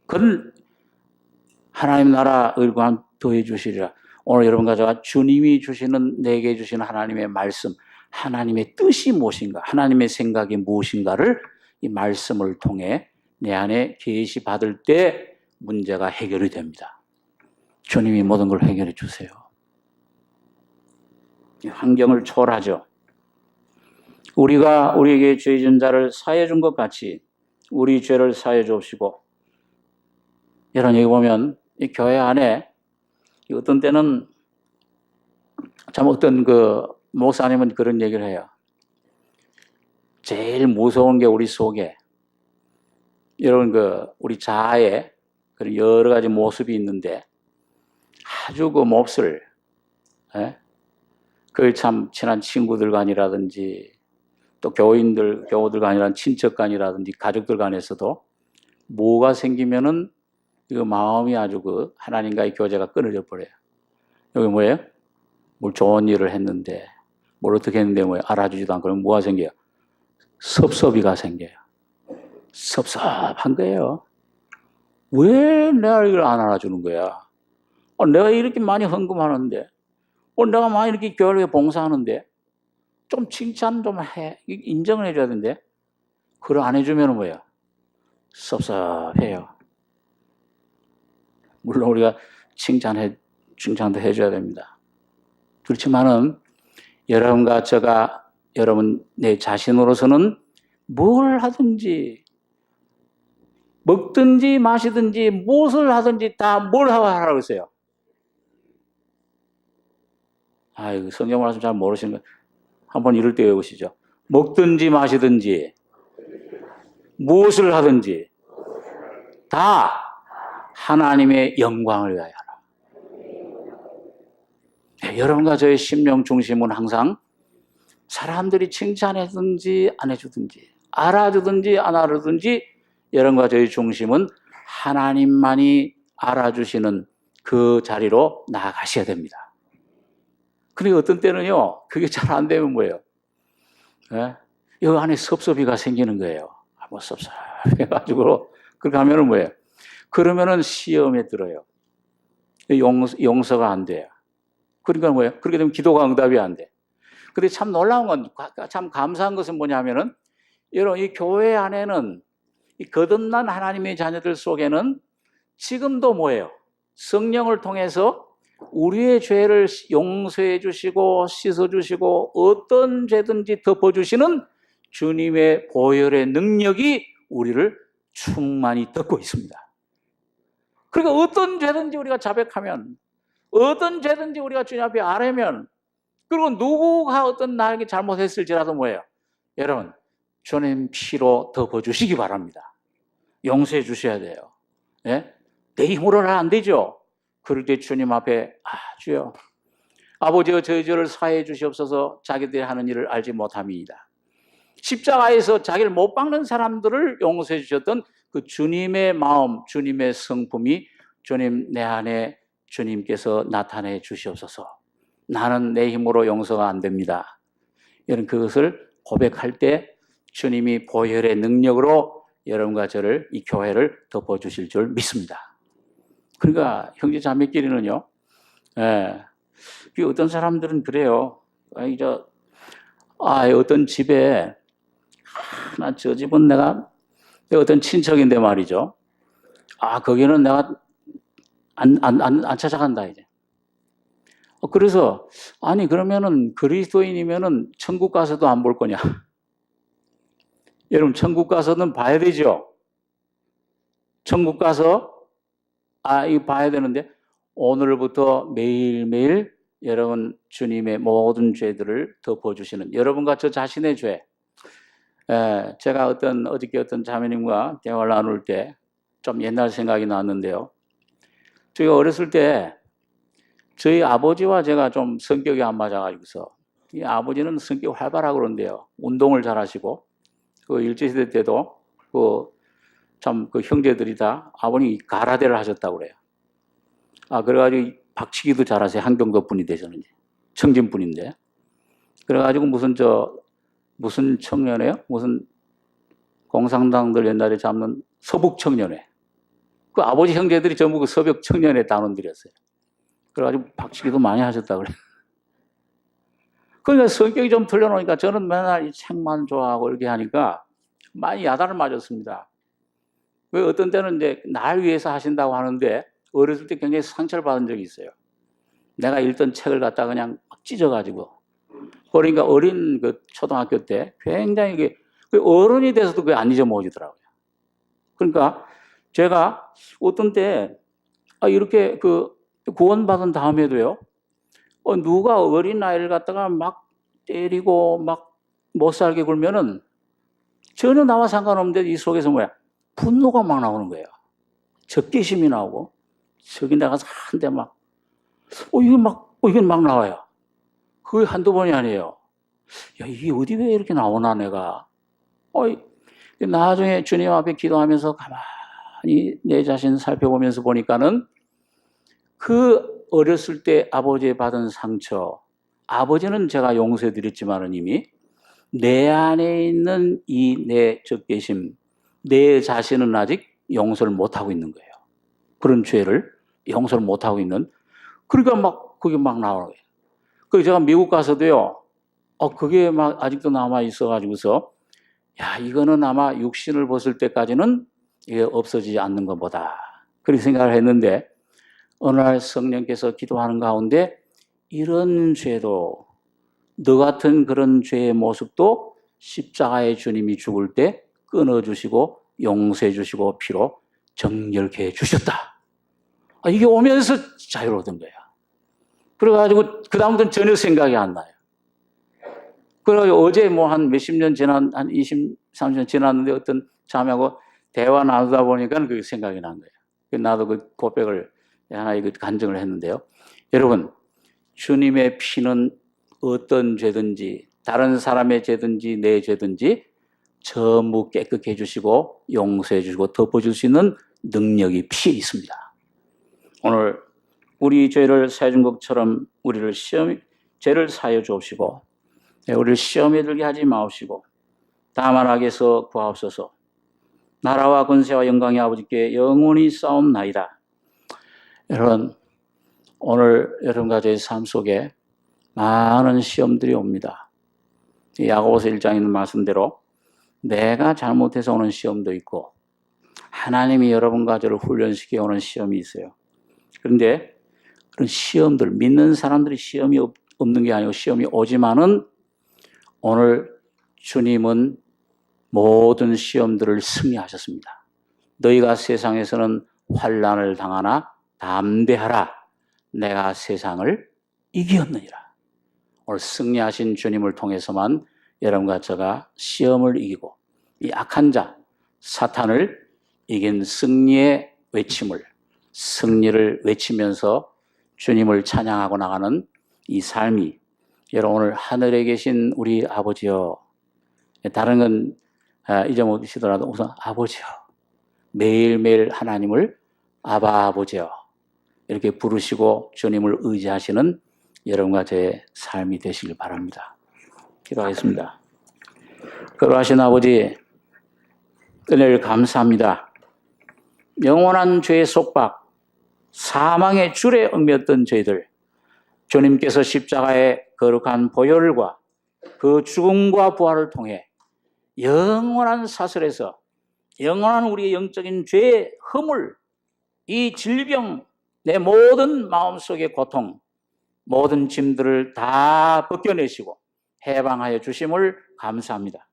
그건 하나님 나라를 더해 주시리라. 오늘 여러분과 제가 주님이 주시는 내게 주시는 하나님의 말씀, 하나님의 뜻이 무엇인가, 하나님의 생각이 무엇인가를 이 말씀을 통해 내 안에 계시 받을 때 문제가 해결이 됩니다. 주님이 모든 걸 해결해 주세요. 환경을 초월하죠. 우리가 우리에게 죄 진 자를 사해 준 것 같이 우리 죄를 사해 주옵시고, 여러분 여기 보면 이 교회 안에 어떤 때는 참 어떤 그 목사님은 그런 얘기를 해요. 제일 무서운 게 우리 속에 이런 그 우리 자아에 그런 여러 가지 모습이 있는데 아주 그 몹쓸, 그 참 친한 친구들 간이라든지 또 교우들 간이라든지 친척 간이라든지 가족들 간에서도 뭐가 생기면은 그 마음이 아주 그 하나님과의 교제가 끊어져 버려요. 여기 뭐예요? 뭘 좋은 일을 했는데 뭘 어떻게 했는데 뭐예요? 알아주지도 않고 그러면 뭐가 생겨요? 섭섭이가 생겨요. 섭섭한 거예요. 왜 내가 이걸 안 알아주는 거야? 내가 이렇게 많이 헌금하는데, 내가 많이 이렇게 교회에 봉사하는데, 좀 칭찬 좀 해. 인정을 해줘야 되는데, 그걸 안 해주면 뭐야? 섭섭해요. 물론 우리가 칭찬도 해줘야 됩니다. 그렇지만은, 여러분과 제가, 여러분, 내 자신으로서는 뭘 하든지, 먹든지 마시든지 무엇을 하든지 다 뭘 하라고 했어요? 성경 말씀 잘 모르시는 거 한번 이럴 때 외우시죠. 먹든지 마시든지 무엇을 하든지 다 하나님의 영광을 위하여 하라. 여러분과 저의 심령 중심은 항상 사람들이 칭찬해주든지 안 해주든지 알아주든지 안 알아주든지 여러분과 저의 중심은 하나님만이 알아주시는 그 자리로 나아가셔야 됩니다. 그런데 어떤 때는요, 그게 잘 안 되면 뭐예요? 이 안에 섭섭이가 생기는 거예요. 섭섭해가지고, 그렇게 하면은 뭐예요? 그러면은 시험에 들어요. 용서가 안 돼요. 그러니까 뭐예요? 그렇게 되면 기도가 응답이 안 돼. 근데 참 놀라운 건, 참 감사한 것은 뭐냐면은, 여러분, 이 교회 안에는 이 거듭난 하나님의 자녀들 속에는 지금도 뭐예요? 성령을 통해서 우리의 죄를 용서해 주시고 씻어 주시고 어떤 죄든지 덮어 주시는 주님의 보혈의 능력이 우리를 충만히 덮고 있습니다. 그러니까 어떤 죄든지 우리가 자백하면, 어떤 죄든지 우리가 주님 앞에 아뢰면, 그리고 누구가 어떤 나에게 잘못했을지라도 뭐예요? 여러분, 주님 피로 덮어주시기 바랍니다. 용서해 주셔야 돼요. 예? 내 힘으로는 안 되죠. 그럴 때 주님 앞에, 주여, 아버지여 저희 죄를 사해해 주시옵소서. 자기들이 하는 일을 알지 못함이니이다. 십자가에서 자기를 못 박는 사람들을 용서해 주셨던 그 주님의 마음, 주님의 성품이 주님 내 안에 주님께서 나타내 주시옵소서. 나는 내 힘으로 용서가 안 됩니다. 여러분, 그것을 고백할 때 주님이 보혈의 능력으로 여러분과 저를, 이 교회를 덮어주실 줄 믿습니다. 그러니까 형제 자매끼리는요, 어떤 사람들은 그래요. 어떤 집에, 저 집은 내가 어떤 친척인데 말이죠. 거기는 내가 안 찾아간다, 이제. 그래서, 그러면은 그리스도인이면은 천국 가서도 안 볼 거냐? 여러분, 천국 가서는 봐야 되죠? 천국 가서, 이거 봐야 되는데, 오늘부터 매일매일 여러분 주님의 모든 죄들을 덮어주시는 여러분과 저 자신의 죄. 제가 어저께 어떤 자매님과 대화를 나눌 때 좀 옛날 생각이 났는데요. 저희가 어렸을 때 저희 아버지와 제가 좀 성격이 안 맞아가지고서, 이 아버지는 성격이 활발하고 그런데요. 운동을 잘 하시고, 일제시대 때도 그 형제들이 다 아버님이 가라데를 하셨다고 그래요. 그래가지고 박치기도 잘하세요. 한경도 분이 되셨는지. 청진 분인데. 그래가지고 무슨 청년회요? 무슨 공산당들 옛날에 잡는 서북 청년회. 그 아버지 형제들이 전부 그 서북 청년회 단원들이었어요. 그래가지고 박치기도 많이 하셨다고 그래요. 그러니까 성격이 좀 틀려놓으니까 저는 맨날 이 책만 좋아하고 이렇게 하니까 많이 야단을 맞았습니다. 왜 어떤 때는 이제 날 위해서 하신다고 하는데 어렸을 때 굉장히 상처를 받은 적이 있어요. 내가 읽던 책을 갖다 그냥 막 찢어가지고. 그러니까 어린 초등학교 때 굉장히 어른이 돼서도 그게 안 잊어먹어지더라고요. 그러니까 제가 어떤 때 이렇게 구원받은 다음에도요, 누가 어린아이를 갖다가 막 때리고 막 못 살게 굴면은 전혀 나와 상관없는데 이 속에서 분노가 막 나오는 거예요. 적개심이 나오고, 저기 나가서 한 대 이게 막 나와요. 그게 한두 번이 아니에요. 이게 어디 왜 이렇게 나오나, 내가. 나중에 주님 앞에 기도하면서 가만히 내 자신 살펴보면서 보니까는 그 어렸을 때 아버지의 받은 상처, 아버지는 제가 용서해 드렸지만은 이미 내 안에 있는 이 내 적개심, 내 자신은 아직 용서를 못하고 있는 거예요. 그런 죄를 용서를 못하고 있는. 그러니까 그게 막 나오는 거예요. 그래서 제가 미국 가서도요, 그게 막 아직도 남아 있어가지고서, 이거는 아마 육신을 벗을 때까지는 이게 없어지지 않는 것보다. 그렇게 생각을 했는데, 어느 날 성령께서 기도하는 가운데, 이런 죄도, 너 같은 그런 죄의 모습도 십자가의 주님이 죽을 때 끊어주시고, 용서해 주시고, 피로 정결케 해 주셨다. 이게 오면서 자유로운 거야. 그래가지고 그다음부터는 전혀 생각이 안 나요. 그래가지고 어제 한 몇십 년 한 20, 30년 지났는데 어떤 자매하고 대화 나누다 보니까 그게 생각이 난 거예요. 나도 그 고백을 하나 간증을 했는데요. 여러분, 주님의 피는 어떤 죄든지, 다른 사람의 죄든지 내 죄든지 전부 깨끗게 해주시고 용서해 주시고 덮어줄 수 있는 능력이 피에 있습니다. 오늘 우리 죄를 사해 준 것처럼 우리를 죄를 사해 주옵시고, 우리를 시험에 들게 하지 마옵시고, 다만 악에서 구하옵소서. 나라와 권세와 영광이 아버지께 영원히 싸움나이다. 여러분, 오늘 여러분과 저의 삶 속에 많은 시험들이 옵니다. 야고보서 1장에 있는 말씀대로 내가 잘못해서 오는 시험도 있고 하나님이 여러분과 저를 훈련시켜 오는 시험이 있어요. 그런데 그런 시험들, 믿는 사람들이 시험이 없는 게 아니고 시험이 오지만은 오늘 주님은 모든 시험들을 승리하셨습니다. 너희가 세상에서는 환난을 당하나 담대하라. 내가 세상을 이기었느니라. 오늘 승리하신 주님을 통해서만 여러분과 제가 시험을 이기고 이 악한 자, 사탄을 이긴 승리의 외침을, 승리를 외치면서 주님을 찬양하고 나가는 이 삶이 여러분 오늘 하늘에 계신 우리 아버지여, 다른 건 잊어먹으시더라도 우선 아버지여, 매일매일 하나님을 아바 아버지여 이렇게 부르시고 주님을 의지하시는 여러분과 제 삶이 되시길 바랍니다. 기도하겠습니다. 거룩하신 아버지, 은혜를 감사합니다. 영원한 죄의 속박, 사망의 줄에 얽매였던 저희들, 주님께서 십자가의 거룩한 보혈과 그 죽음과 부활을 통해 영원한 사슬에서 영원한 우리의 영적인 죄의 허물, 이 질병, 내 모든 마음속의 고통, 모든 짐들을 다 벗겨내시고 해방하여 주심을 감사합니다.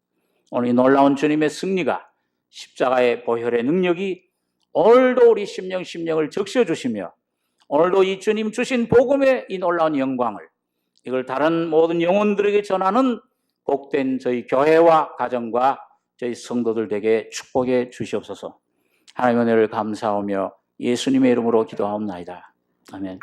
오늘 이 놀라운 주님의 승리가 십자가의 보혈의 능력이 오늘도 우리 심령을 적셔주시며 오늘도 이 주님 주신 복음의 이 놀라운 영광을 이걸 다른 모든 영혼들에게 전하는 복된 저희 교회와 가정과 저희 성도들 되게 축복해 주시옵소서. 하나님의 은혜를 감사하며 예수님의 이름으로 기도하옵나이다. 아멘.